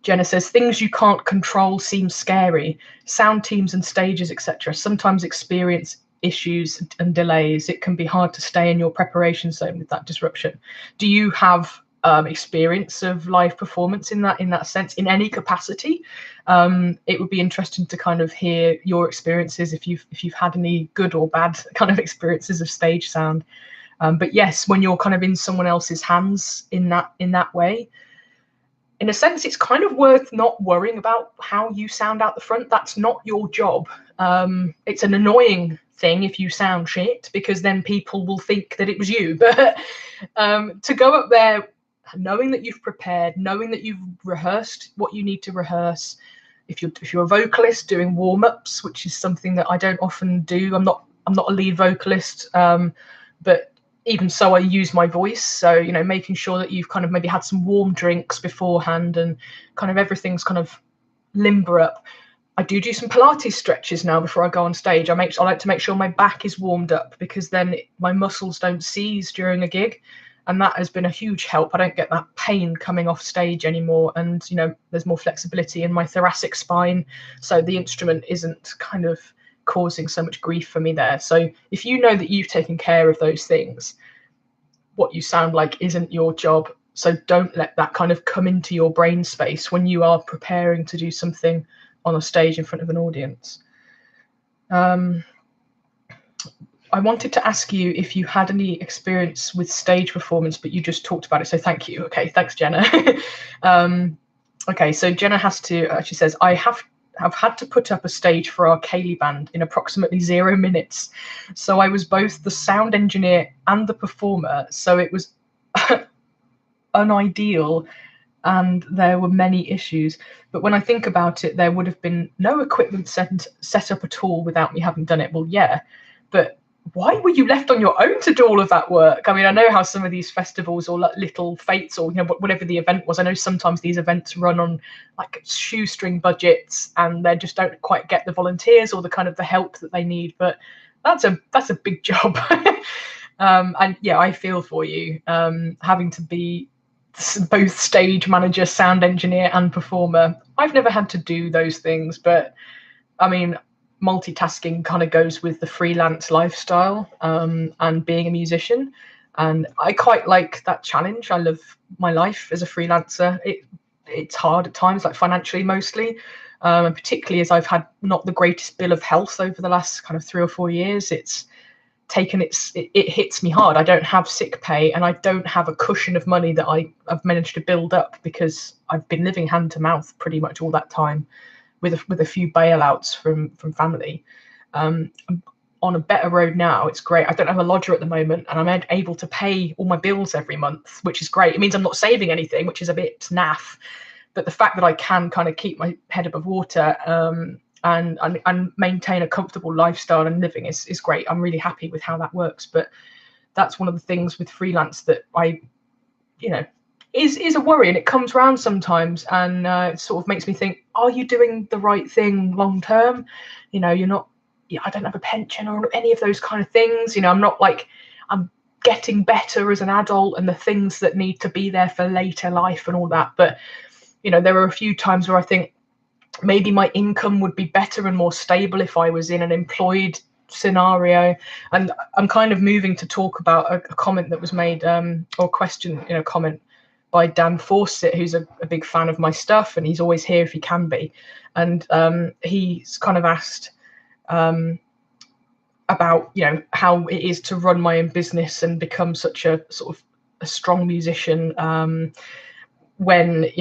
Jenna says, things you can't control seem scary. Sound teams and stages, etc. sometimes experience issues and delays. It can be hard to stay in your preparation zone with that disruption. Do you have experience of live performance in that sense, in any capacity? It would be interesting to kind of hear your experiences, if you've had any good or bad kind of experiences of stage sound. But yes, when you're kind of in someone else's hands in that way, in a sense, it's kind of worth not worrying about how you sound out the front. That's not your job. It's an annoying thing if you sound shit, because then people will think that it was you. But to go up there knowing that you've prepared, knowing that you've rehearsed what you need to rehearse. If you're a vocalist, doing warm-ups, which is something that I don't often do. I'm not a lead vocalist, but even so, I use my voice. So, making sure that you've kind of maybe had some warm drinks beforehand and kind of everything's kind of limber up. I do some Pilates stretches now before I go on stage. I like to make sure my back is warmed up, because then my muscles don't seize during a gig. And that has been a huge help. I don't get that pain coming off stage anymore. And, there's more flexibility in my thoracic spine. So the instrument isn't kind of causing so much grief for me there. So if you know that you've taken care of those things, what you sound like isn't your job. So don't let that kind of come into your brain space when you are preparing to do something on a stage in front of an audience. I wanted to ask you if you had any experience with stage performance, but you just talked about it, so thank you. Okay, thanks, Jenna. Okay, so Jenna she says, I have had to put up a stage for our Ceilidh band in approximately 0 minutes. So I was both the sound engineer and the performer, so it was unideal, and there were many issues. But when I think about it, there would have been no equipment set up at all without me having done it. Well, yeah, but why were you left on your own to do all of that work? I mean, I know how some of these festivals or little fates or whatever the event was, I know sometimes these events run on like shoestring budgets and they just don't quite get the volunteers or the kind of the help that they need. But that's a big job. And yeah, I feel for you, having to be both stage manager, sound engineer, and performer. I've never had to do those things, but I mean, multitasking kind of goes with the freelance lifestyle, and being a musician. And I quite like that challenge. I love my life as a freelancer. It's hard at times, like financially mostly, and particularly as I've had not the greatest bill of health over the last kind of 3 or 4 years. It hits me hard. I don't have sick pay, and I don't have a cushion of money that I've managed to build up, because I've been living hand to mouth pretty much all that time, with a few bailouts from family. I'm on a better road now. It's great. I don't have a lodger at the moment, and I'm able to pay all my bills every month, which is great. It means I'm not saving anything, which is a bit naff, but the fact that I can kind of keep my head above water, and maintain a comfortable lifestyle and living is great. I'm really happy with how that works. But that's one of the things with freelance that is a worry, and it comes around sometimes, and it sort of makes me think, are you doing the right thing long term? You're not. I don't have a pension or any of those kind of things. I'm not like, I'm getting better as an adult, and the things that need to be there for later life and all that. But there are a few times where I think maybe my income would be better and more stable if I was in an employed scenario. And I'm kind of moving to talk about a comment that was made, or question, comment by Dan Fawcett, who's a big fan of my stuff, and he's always here if he can be. And he's kind of asked about how it is to run my own business and become such a sort of a strong musician, when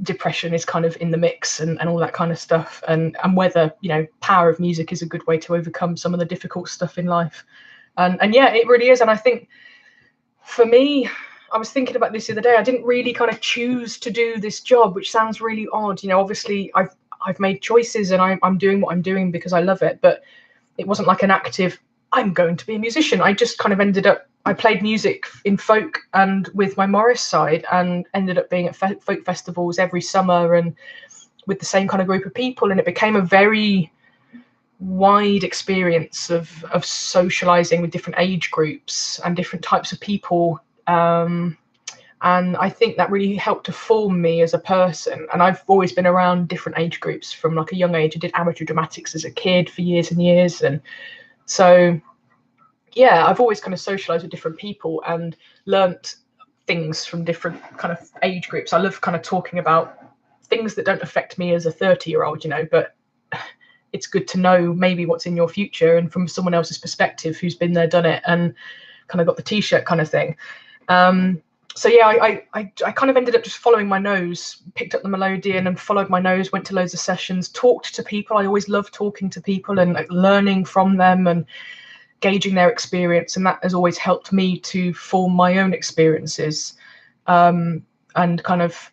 depression is kind of in the mix, and all that kind of stuff, and whether power of music is a good way to overcome some of the difficult stuff in life. And yeah, it really is. And I think for me, I was thinking about this the other day. I didn't really kind of choose to do this job, which sounds really odd. Obviously I've made choices, and I'm doing what I'm doing because I love it, but it wasn't like an active, I'm going to be a musician. I just kind of ended up, I played music in folk and with my Morris side, and ended up being at folk festivals every summer, and with the same kind of group of people. And it became a very wide experience of socializing with different age groups and different types of people. And I think that really helped to form me as a person. And I've always been around different age groups from like a young age. I did amateur dramatics as a kid for years and years. And so, yeah, I've always kind of socialized with different people and learnt things from different kind of age groups. I love kind of talking about things that don't affect me as a 30-year-old, but it's good to know maybe what's in your future, and from someone else's perspective who's been there, done it, and kind of got the t-shirt kind of thing. So yeah, I kind of ended up just following my nose, picked up the Melodeon and followed my nose, went to loads of sessions, talked to people. I always love talking to people and like learning from them and gauging their experience. And that has always helped me to form my own experiences, and kind of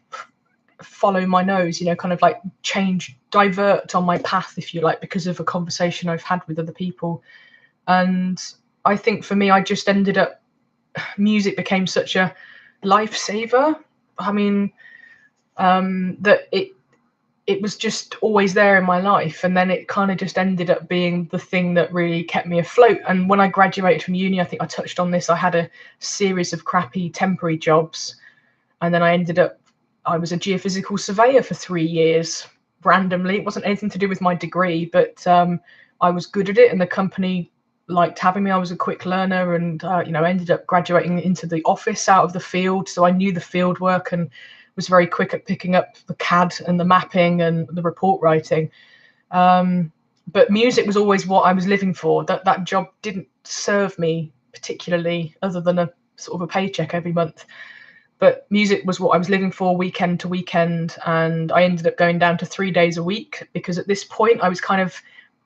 follow my nose, kind of like divert on my path, if you like, because of a conversation I've had with other people. And I think for me, I just ended up, music became such a lifesaver. I mean, that it was just always there in my life, and then it kind of just ended up being the thing that really kept me afloat. And when I graduated from uni, I think I touched on this, I had a series of crappy temporary jobs, and then I was a geophysical surveyor for 3 years randomly. It wasn't anything to do with my degree, but I was good at it, and the company liked having me. I was a quick learner, and ended up graduating into the office out of the field, so I knew the field work and was very quick at picking up the CAD and the mapping and the report writing. But music was always what I was living for. That job didn't serve me particularly, other than a sort of a paycheck every month. But music was what I was living for, weekend to weekend, and I ended up going down to 3 days a week, because at this point I was kind of,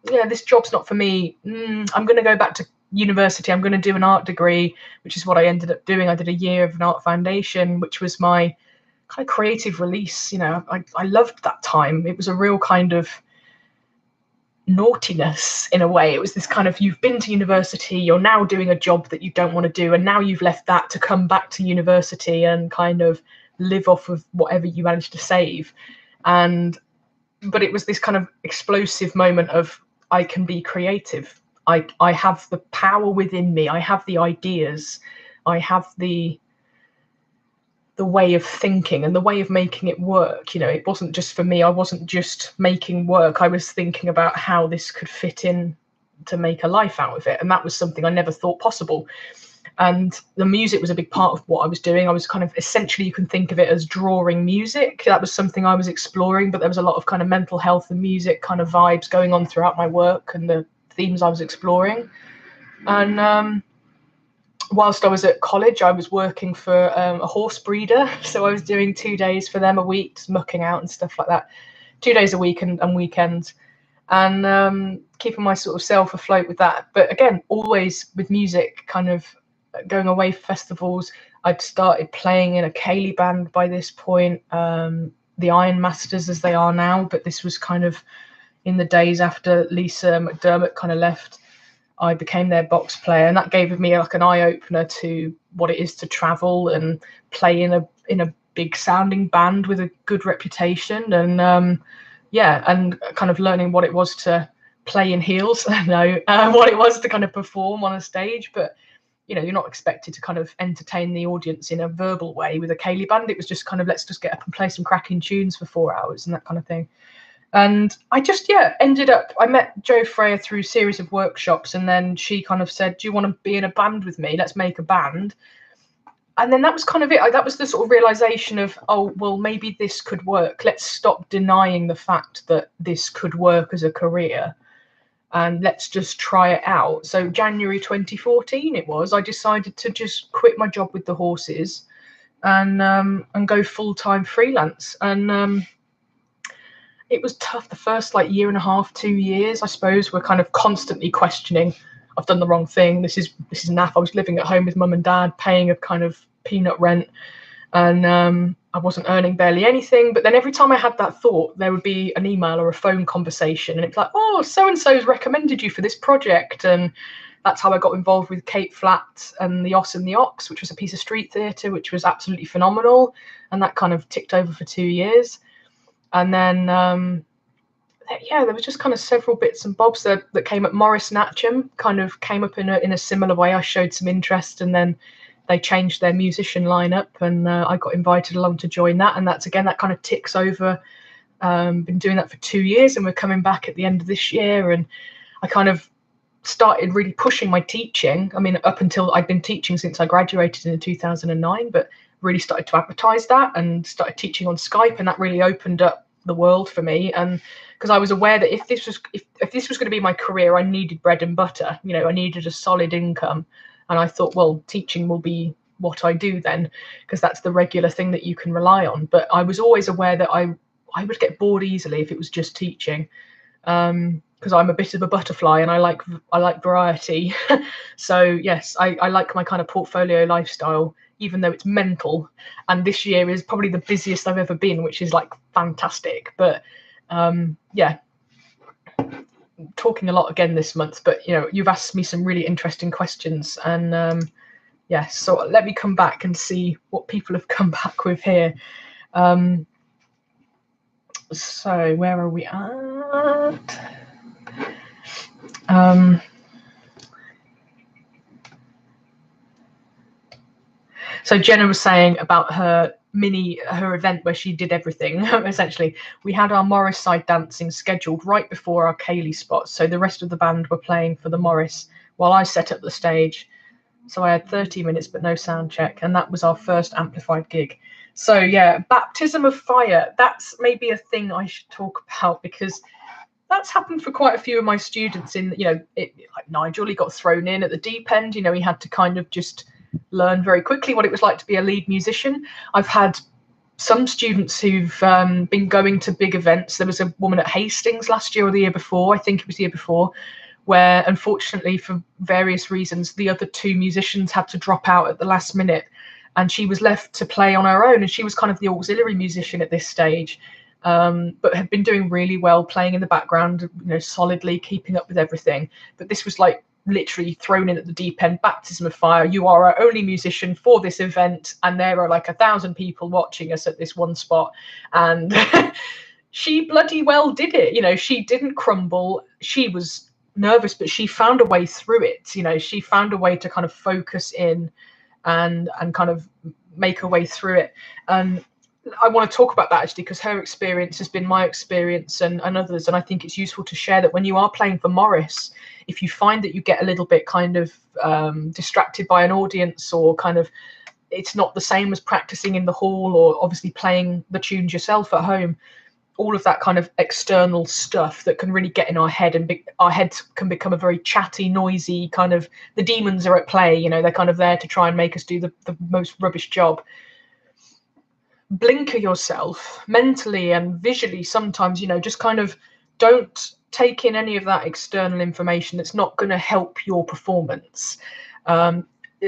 this job's not for me. I'm going to go back to university. I'm going to do an art degree, which is what I ended up doing. I did a year of an art foundation, which was my kind of creative release. I loved that time. It was a real kind of naughtiness in a way. It was this kind of, you've been to university, you're now doing a job that you don't want to do, and now you've left that to come back to university and kind of live off of whatever you managed to save. But it was this kind of explosive moment of, I can be creative. I have the power within me. I have the ideas. I have the the way of thinking and the way of making it work. It wasn't just for me. I wasn't just making work. I was thinking about how this could fit in to make a life out of it. And that was something I never thought possible. And the music was a big part of what I was doing. I was kind of, essentially, you can think of it as drawing music. That was something I was exploring, but there was a lot of kind of mental health and music kind of vibes going on throughout my work and the themes I was exploring. And whilst I was at college, I was working for a horse breeder. So I was doing 2 days for them a week, just mucking out and stuff like that. 2 days a week and weekends. And keeping my sort of self afloat with that. But again, always with music, kind of going away for festivals. I'd started playing in a ceilidh band by this point, the Iron Masters as they are now, but this was kind of in the days after Lisa McDermott kind of left. I became their box player, and that gave me like an eye-opener to what it is to travel and play in a big sounding band with a good reputation. And and kind of learning what it was to play in heels, what it was to kind of perform on a stage. But you're not expected to kind of entertain the audience in a verbal way with a ceilidh band. It was just kind of, let's just get up and play some cracking tunes for 4 hours and that kind of thing. And I just, ended up, I met Jo Freya through a series of workshops, and then she kind of said, do you want to be in a band with me? Let's make a band. And then that was kind of it. That was the sort of realization of, oh, well, maybe this could work. Let's stop denying the fact that this could work as a career, and let's just try it out. So January 2014 it was, I decided to just quit my job with the horses and go full-time freelance. And it was tough. The first year and a half, 2 years, I suppose, we're kind of constantly questioning, I've done the wrong thing. This is naff. I was living at home with mum and dad, paying a kind of peanut rent, and I wasn't earning barely anything. But then every time I had that thought, there would be an email or a phone conversation, and it's like, oh, so-and-so's recommended you for this project. And that's how I got involved with Cape Flat and the Os and the Ox, which was a piece of street theatre, which was absolutely phenomenal. And that kind of ticked over for 2 years. And then, there was just kind of several bits and bobs that came up. Morris Natcham kind of came up in a similar way. I showed some interest, and then they changed their musician lineup, and I got invited along to join that. And that's, again, that kind of ticks over. Been doing that for 2 years, and we're coming back at the end of this year. And I kind of started really pushing my teaching. I mean, up until I'd been teaching since I graduated in 2009, but really started to advertise that and started teaching on Skype, and that really opened up the world for me. And because I was aware that if this was going to be my career, I needed bread and butter. I needed a solid income. And I thought, well, teaching will be what I do then, because that's the regular thing that you can rely on. But I was always aware that I would get bored easily if it was just teaching, because I'm a bit of a butterfly and I like variety. So yes, I like my kind of portfolio lifestyle, even though it's mental. And this year is probably the busiest I've ever been, which is like fantastic. But talking a lot again this month, but you've asked me some really interesting questions, and so let me come back and see what people have come back with here. So where are we at? So Jenna was saying about her event where she did everything. Essentially, we had our Morris side dancing scheduled right before our ceilidh spots, so the rest of the band were playing for the Morris while I set up the stage. So I had 30 minutes but no sound check, and that was our first amplified gig. So yeah, baptism of fire, that's maybe a thing I should talk about, because that's happened for quite a few of my students. Like Nigel, he got thrown in at the deep end. He had to kind of just learn very quickly what it was like to be a lead musician. I've had some students who've been going to big events. There was a woman at Hastings last year or the year before, I think it was the year before, where unfortunately for various reasons the other two musicians had to drop out at the last minute, and she was left to play on her own, and she was kind of the auxiliary musician at this stage, but had been doing really well, playing in the background, solidly keeping up with everything. But this was like literally thrown in at the deep end, baptism of fire. You are our only musician for this event, and there are like 1,000 people watching us at this one spot. And she bloody well did it. She didn't crumble. She was nervous, but she found a way through it. She found a way to kind of focus in and kind of make a way through it. And I want to talk about that actually, because her experience has been my experience and others. And I think it's useful to share that when you are playing for Morris, if you find that you get a little bit kind of distracted by an audience, or kind of it's not the same as practicing in the hall, or obviously playing the tunes yourself at home, all of that kind of external stuff that can really get in our head, and our heads can become a very chatty, noisy kind of, the demons are at play, you know, they're kind of there to try and make us do the most rubbish job. Blinker yourself mentally and visually sometimes, you know, just kind of don't take in any of that external information that's not going to help your performance.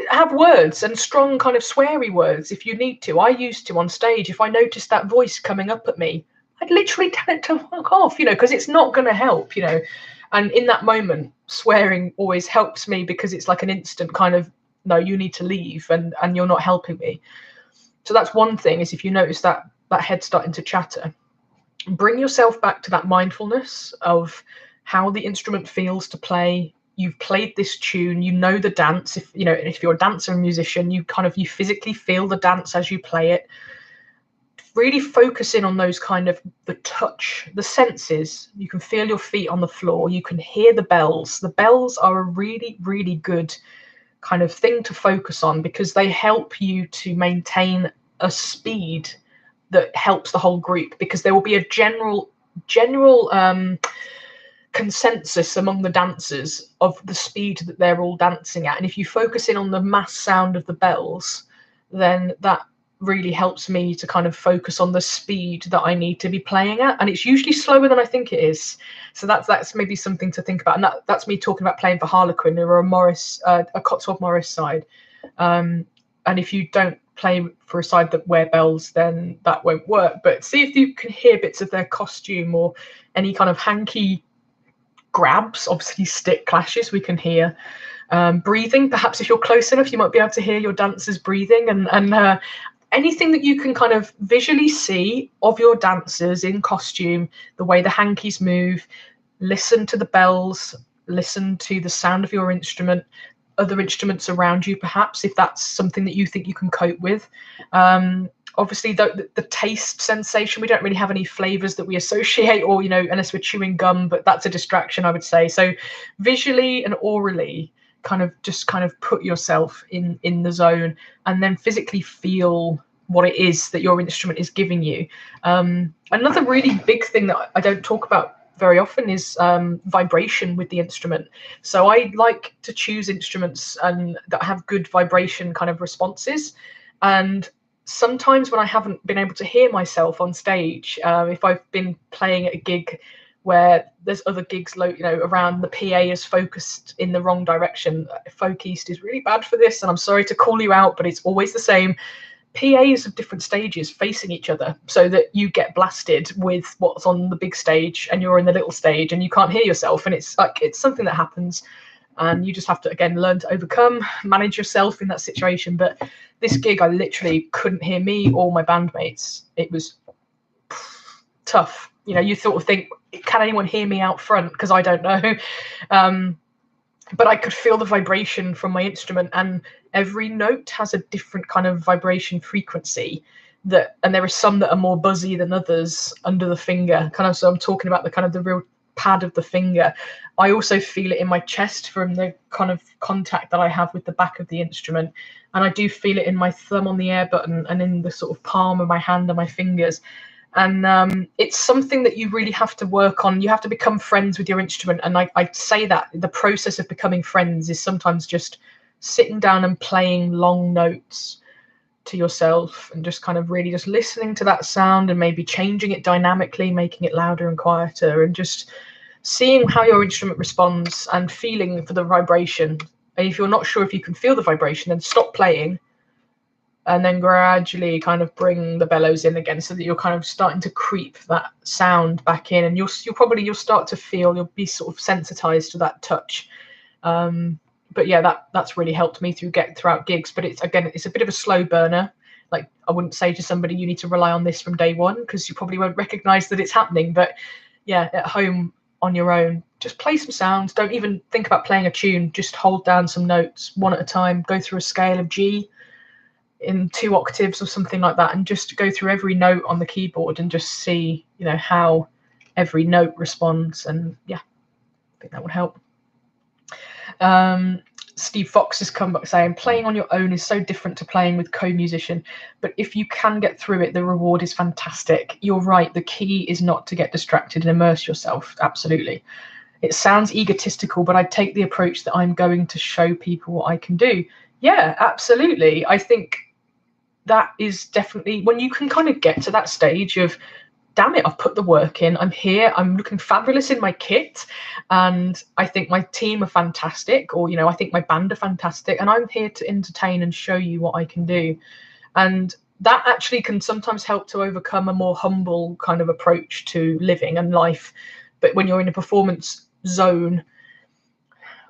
Have words, and strong kind of sweary words if you need to. I used to on stage, if I noticed that voice coming up at me, I'd literally tell it to fuck off, you know, because it's not going to help, you know. And in that moment, swearing always helps me, because it's like an instant kind of, no, you need to leave, and you're not helping me. So that's one thing, is if you notice that head starting to chatter, bring yourself back to that mindfulness of how the instrument feels to play. You've played this tune, you know the dance. If you know, if you're a dancer and musician, you physically feel the dance as you play it. Really focus in on those kind of, the touch, the senses. You can feel your feet on the floor, you can hear the bells. The bells are a really, really good kind of thing to focus on, because they help you to maintain a speed that helps the whole group, because there will be a general consensus among the dancers of the speed that they're all dancing at. And if you focus in on the mass sound of the bells, then that really helps me to kind of focus on the speed that I need to be playing at. And it's usually slower than I think it is. So that's maybe something to think about. And that's me talking about playing for Harlequin, or a Cotswold Morris side. And if you don't play for a side that wear bells, then that won't work. But see if you can hear bits of their costume, or any kind of hanky grabs. Obviously stick clashes we can hear. Breathing, perhaps if you're close enough, you might be able to hear your dancers breathing, and anything that you can kind of visually see of your dancers in costume, the way the hankies move. Listen to the bells, listen to the sound of your instrument, other instruments around you, perhaps, if that's something that you think you can cope with. Obviously the taste sensation, we don't really have any flavors that we associate, or, you know, unless we're chewing gum, but that's a distraction, I would say. So visually and orally, kind of put yourself in the zone, and then physically feel what it is that your instrument is giving you. Another really big thing that I don't talk about very often is vibration with the instrument. So I like to choose instruments that have good vibration kind of responses. And sometimes when I haven't been able to hear myself on stage, if I've been playing at a gig where there's other gigs, you know, around, the PA is focused in the wrong direction. Folk East is really bad for this, and I'm sorry to call you out, but it's always the same. PAs of different stages facing each other, so that you get blasted with what's on the big stage and you're in the little stage and you can't hear yourself. And it's something that happens, and you just have to, again, learn to overcome, manage yourself in that situation. But this gig, I literally couldn't hear me or my bandmates. It was tough. You know, you sort of think, can anyone hear me out front? Because I don't know. But I could feel the vibration from my instrument, and every note has a different kind of vibration frequency, and there are some that are more buzzy than others under the finger. Kind of, so I'm talking about the kind of the real pad of the finger. I also feel it in my chest from the kind of contact that I have with the back of the instrument. And I do feel it in my thumb on the air button, and in the sort of palm of my hand and my fingers. And it's something that you really have to work on. You have to become friends with your instrument. And I say that the process of becoming friends is sometimes just sitting down and playing long notes to yourself, and just kind of really just listening to that sound, and maybe changing it dynamically, making it louder and quieter, and just seeing how your instrument responds and feeling for the vibration. And if you're not sure if you can feel the vibration, then stop playing, and then gradually kind of bring the bellows in again, so that you're kind of starting to creep that sound back in, and you'll start to feel, you'll be sort of sensitized to that touch. But yeah, that's really helped me throughout gigs. But it's a bit of a slow burner. Like, I wouldn't say to somebody, you need to rely on this from day one, because you probably won't recognize that it's happening. But yeah, at home on your own, just play some sounds. Don't even think about playing a tune. Just hold down some notes one at a time. Go through a scale of G. in 2 octaves or something like that, and just go through every note on the keyboard and just see, you know, how every note responds. And yeah, I think that would help. Steve Fox has come back saying, playing on your own is so different to playing with co-musician, but if you can get through it, the reward is fantastic. You're right, the key is not to get distracted and immerse yourself. Absolutely. It sounds egotistical, but I take the approach that I'm going to show people what I can do. Yeah, absolutely. I think that is definitely when you can kind of get to that stage of, damn it, I've put the work in, I'm here, I'm looking fabulous in my kit, and I think my team are fantastic, or, you know, I think my band are fantastic, and I'm here to entertain and show you what I can do. And that actually can sometimes help to overcome a more humble kind of approach to living and life. But when you're in a performance zone,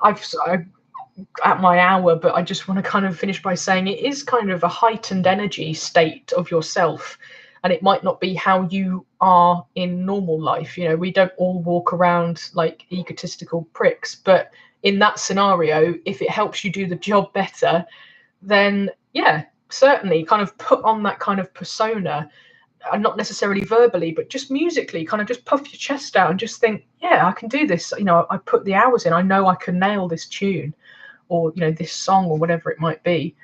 I'm at my hour, but I just want to kind of finish by saying it is kind of a heightened energy state of yourself. And it might not be how you are in normal life. You know, we don't all walk around like egotistical pricks, but in that scenario, if it helps you do the job better, then yeah, certainly kind of put on that kind of persona, and not necessarily verbally, but just musically, kind of just puff your chest out and just think, yeah, I can do this. You know, I put the hours in, I know I can nail this tune, or, you know, this song, or whatever it might be.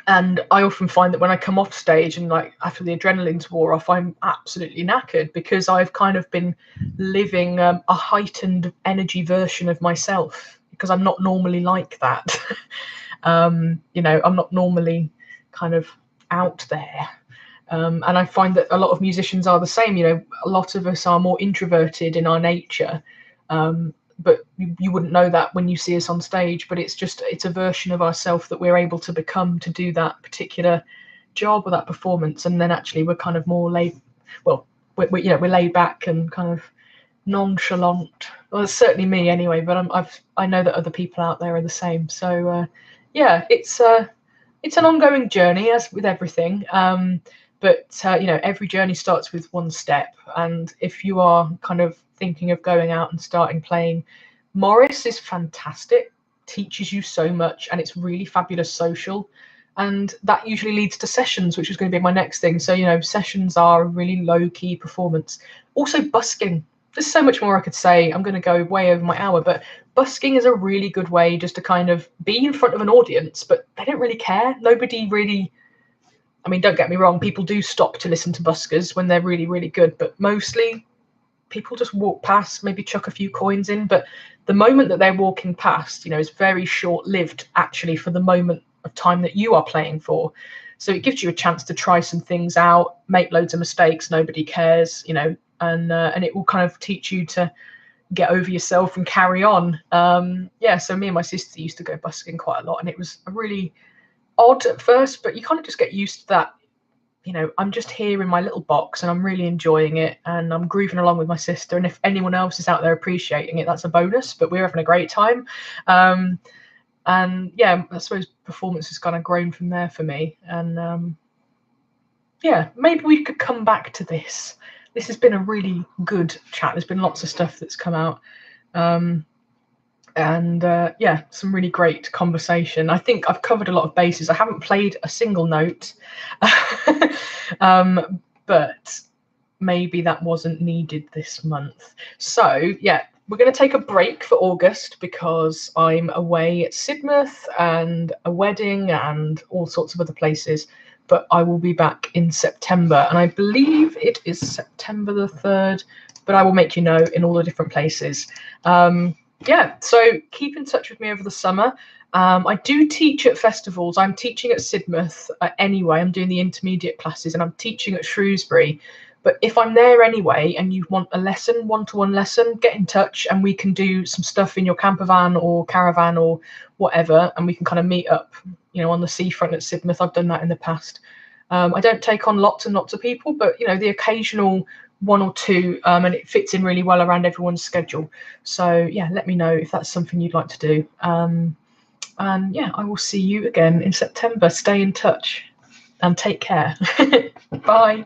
And I often find that when I come off stage and like after the adrenaline's wore off, I'm absolutely knackered because I've kind of been living a heightened energy version of myself, because I'm not normally like that. You know, I'm not normally kind of out there. And I find that a lot of musicians are the same. You know, a lot of us are more introverted in our nature. But you wouldn't know that when you see us on stage, but it's a version of ourselves that we're able to become to do that particular job or that performance. And then actually we're kind of more we're laid back and kind of nonchalant. Well, it's certainly me anyway, but I know that other people out there are the same. So yeah, it's an ongoing journey, as with everything. But you know, every journey starts with one step, and if you are kind of thinking of going out and starting playing, Morris is fantastic, teaches you so much, and it's really fabulous social, and that usually leads to sessions, which is going to be my next thing. So, you know, sessions are a really low-key performance. Also busking, there's so much more I could say. I'm going to go way over my hour, but busking is a really good way just to kind of be in front of an audience, but they don't really care. Nobody really, I mean, don't get me wrong, people do stop to listen to buskers when they're really, really good, but mostly people just walk past, maybe chuck a few coins in, but the moment that they're walking past, you know, is very short-lived actually for the moment of time that you are playing for. So it gives you a chance to try some things out, make loads of mistakes, nobody cares, you know, and it will kind of teach you to get over yourself and carry on. Yeah, so me and my sister used to go busking quite a lot, and it was a really odd at first, but you kind of just get used to that. You know, I'm just here in my little box and I'm really enjoying it, and I'm grooving along with my sister, and if anyone else is out there appreciating it, that's a bonus, but we're having a great time. And yeah, I suppose performance has kind of grown from there for me. And yeah, maybe we could come back to this. This has been a really good chat. There's been lots of stuff that's come out. Yeah, some really great conversation. I think I've covered a lot of bases. I haven't played a single note, but maybe that wasn't needed this month. So yeah, we're going to take a break for August because I'm away at Sidmouth and a wedding and all sorts of other places. But I will be back in September, and I believe it is September the 3rd, but I will make you know in all the different places. Yeah, so keep in touch with me over the summer. I do teach at festivals. I'm teaching at Sidmouth anyway. I'm doing the intermediate classes, and I'm teaching at Shrewsbury. But if I'm there anyway and you want a lesson, one-to-one lesson, get in touch and we can do some stuff in your camper van or caravan or whatever, and we can kind of meet up, you know, on the seafront at Sidmouth. I've done that in the past. I don't take on lots and lots of people, but, you know, the occasional one or two, and it fits in really well around everyone's schedule. So yeah, let me know if that's something you'd like to do. And yeah, I will see you again in September. Stay in touch and take care. Bye.